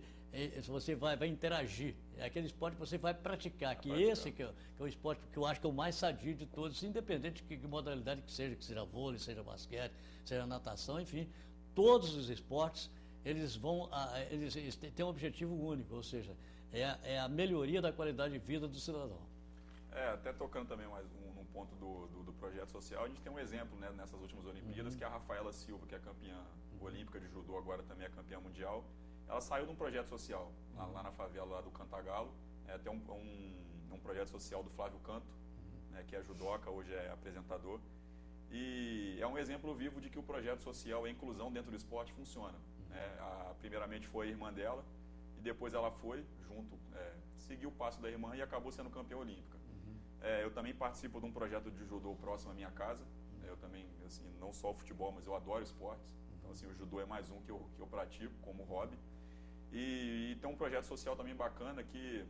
você vai interagir. É aquele esporte que você vai praticar, esse que é o esporte que eu acho que é o mais sadio de todos, independente de que modalidade que seja vôlei, seja basquete, seja natação, enfim, todos os esportes, eles têm um objetivo único, ou seja, é a melhoria da qualidade de vida do cidadão. Até tocando também mais num ponto do projeto social, a gente tem um exemplo, né, nessas últimas Olimpíadas, que é a Rafaela Silva, que é campeã olímpica de judô, agora também é campeã mundial. Ela saiu de um projeto social, lá na favela lá do Cantagalo, até um projeto social do Flávio Canto, né, que é judoca, hoje é apresentador. E é um exemplo vivo de que o projeto social, a inclusão dentro do esporte funciona. Primeiramente foi a irmã dela, e depois ela foi seguiu o passo da irmã e acabou sendo campeã olímpica. Eu também participo de um projeto de judô próximo à minha casa. Eu também, assim, não só o futebol, mas eu adoro esportes. Então, assim, o judô é mais um que eu pratico como hobby. E tem um projeto social também bacana que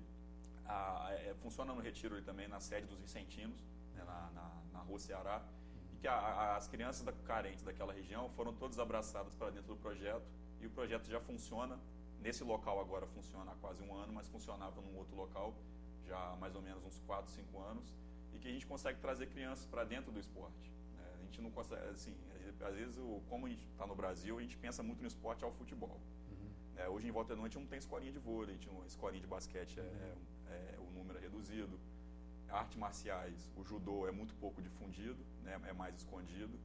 funciona no Retiro ali também, na sede dos Vicentinos, né, na Rua Ceará, e que as crianças carentes daquela região foram todas abraçadas para dentro do projeto, e o projeto já funciona. Nesse local agora funciona há quase um ano, mas funcionava num outro local já há mais ou menos uns 4, 5 anos, e que a gente consegue trazer crianças para dentro do esporte. A gente não consegue, assim, às vezes, como a gente está no Brasil, a gente pensa muito no esporte ao futebol. Hoje em Volta Redonda a gente não tem escolinha de vôlei, a gente não, escolinha de basquete o número é reduzido. artes marciais, o judô é muito pouco difundido, né, é mais escondido.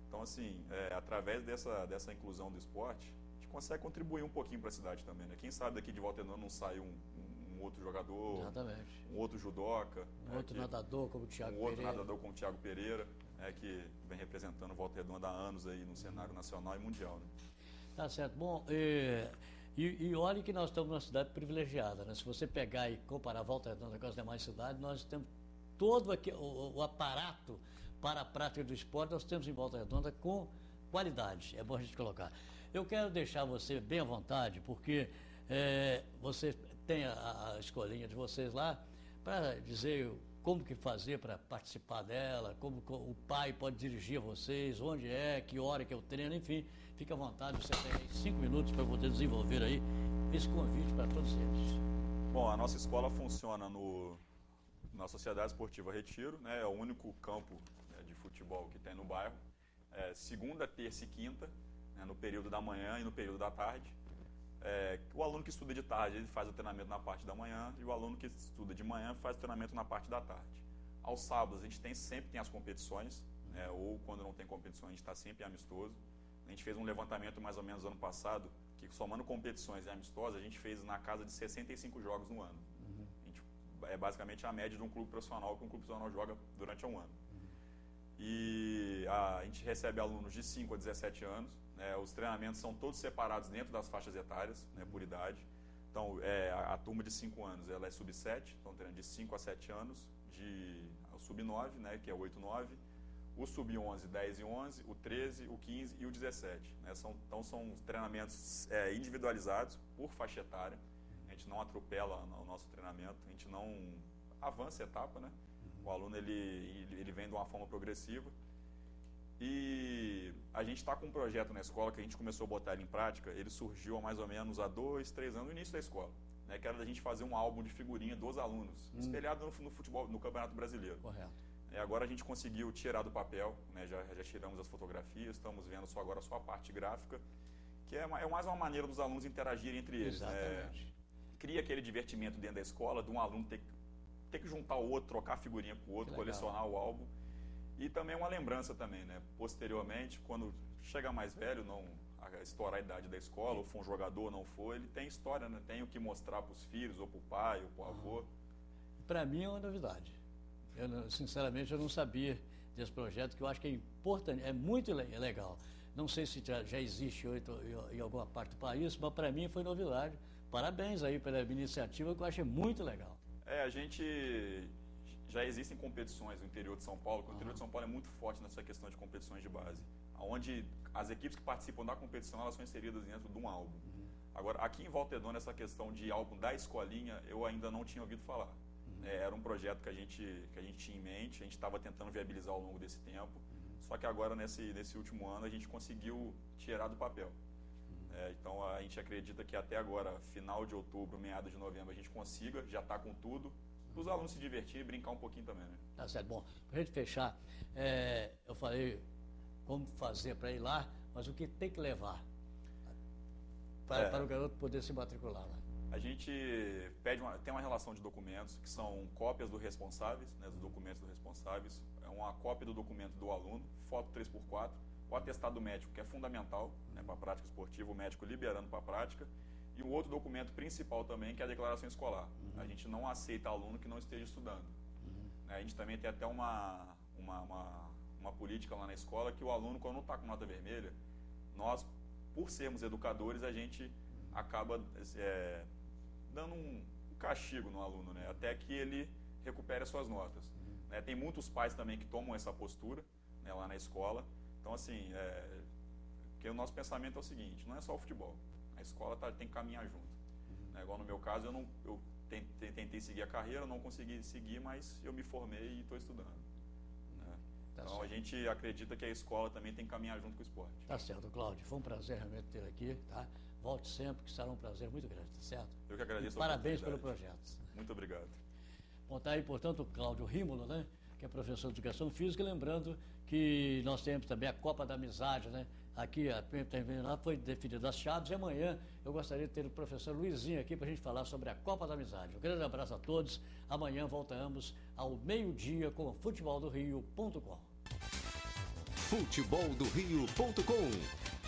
Então, assim, através dessa inclusão do esporte, a gente consegue contribuir um pouquinho para a cidade também, né? Quem sabe daqui de Volta Redonda não sai um outro jogador, exatamente, um outro judoca, outro nadador como o Thiago Pereira. Outro nadador como o Thiago Pereira, que vem representando Volta Redonda há anos aí no cenário nacional e mundial, né? Tá certo. Bom, e olha que nós estamos numa cidade privilegiada, né? Se você pegar e comparar Volta Redonda com as demais cidades, nós temos todo aqui, o aparato para a prática do esporte, nós temos em Volta Redonda com qualidade, é bom a gente colocar. Eu quero deixar você bem à vontade, porque você tem a escolinha de vocês lá, para dizer como que fazer para participar dela, como o pai pode dirigir vocês, onde que hora que eu treino, enfim, fica à vontade, você tem aí 5 minutos para poder desenvolver aí esse convite para todos eles. Bom, a nossa escola funciona na Sociedade Esportiva Retiro, né? É o único campo de futebol que tem no bairro. Segunda, terça e quinta, né? No período da manhã e no período da tarde. O aluno que estuda de tarde, ele faz o treinamento na parte da manhã, e o aluno que estuda de manhã faz o treinamento na parte da tarde. Aos sábados, a gente sempre tem as competições, ou quando não tem competições, a gente está sempre amistoso. A gente fez um levantamento mais ou menos ano passado, que somando competições e amistosos, a gente fez na casa de 65 jogos no ano. É basicamente a média de um clube profissional que um clube profissional joga durante um ano. E a gente recebe alunos de 5 a 17 anos, né? Os treinamentos são todos separados dentro das faixas etárias, né, por idade. Então, a turma de 5 anos ela é sub-7, então treinando de 5 a 7 anos, o sub-9, né, que é o 8-9, o sub-11, 10 e 11, o 13, o 15 e o 17. Né? Então, são treinamentos individualizados por faixa etária. A gente não atropela o nosso treinamento, a gente não avança a etapa, né? O aluno ele vem de uma forma progressiva. E a gente está com um projeto na escola que a gente começou a botar ele em prática. Ele surgiu há mais ou menos há 2, 3 anos, no início da escola, né? Que era da gente fazer um álbum de figurinha dos alunos, espelhado no futebol, no Campeonato Brasileiro. Correto. Agora a gente conseguiu tirar do papel, né? Já tiramos as fotografias, estamos vendo agora só a parte gráfica, que é mais uma maneira dos alunos interagirem entre eles. Exatamente. Né? Cria aquele divertimento dentro da escola, de um aluno ter que juntar o outro, trocar figurinha com o outro, colecionar o álbum. E também uma lembrança também, né? Posteriormente, quando chega mais velho, não estourar a idade da escola, ou for um jogador ou não for, ele tem história, né? Tem o que mostrar para os filhos, ou para o pai, ou para o avô. Para mim é uma novidade. Sinceramente, eu não sabia desse projeto, que eu acho que é importante, é muito legal. Não sei se já existe em alguma parte do país, mas para mim foi novidade. Parabéns aí pela iniciativa, que eu achei muito legal. A gente já existem competições no interior de São Paulo, porque o interior de São Paulo é muito forte nessa questão de competições de base, onde as equipes que participam da competição, elas são inseridas dentro de um álbum. Agora, aqui em Volta Redonda, essa questão de álbum da escolinha, eu ainda não tinha ouvido falar. Era um projeto que a gente tinha em mente, a gente estava tentando viabilizar ao longo desse tempo, só que agora, nesse último ano, a gente conseguiu tirar do papel. Então, a gente acredita que até agora, final de outubro, meados de novembro, a gente consiga, já está com tudo, para os alunos se divertirem e brincar um pouquinho também, né? Tá certo. Bom, para a gente fechar, eu falei como fazer para ir lá, mas o que tem que levar para o garoto poder se matricular lá? A gente tem uma relação de documentos, que são cópias dos responsáveis, né, dos documentos dos responsáveis, uma cópia do documento do aluno, foto 3x4, o atestado médico, que é fundamental, né, para a prática esportiva, o médico liberando para a prática, e um outro documento principal também, que é a declaração escolar. A gente não aceita aluno que não esteja estudando. A gente também tem até uma política lá na escola, que o aluno, quando não está com nota vermelha, nós, por sermos educadores, a gente acaba dando um castigo no aluno, né, até que ele recupere as suas notas. Tem muitos pais também que tomam essa postura, né, lá na escola. Então, assim, que o nosso pensamento é o seguinte: não é só o futebol, a escola tem que caminhar junto. Igual no meu caso, eu tentei seguir a carreira, não consegui seguir, mas eu me formei e estou estudando. Então, a gente acredita que a escola também tem que caminhar junto com o esporte. Tá certo, Cláudio. Foi um prazer realmente ter aqui, tá? Volte sempre, que será um prazer muito grande, tá certo? Eu que agradeço. Parabéns pelo projeto. Muito obrigado. Bom, tá aí, portanto, o Cláudio Rímulo, né? que é professor de Educação Física, lembrando que nós temos também a Copa da Amizade, né? Aqui lá foi definido as chaves e amanhã eu gostaria de ter o professor Luizinho aqui para a gente falar sobre a Copa da Amizade. Um grande abraço a todos. Amanhã voltamos ao meio-dia com o futeboldorio.com. Futeboldorio.com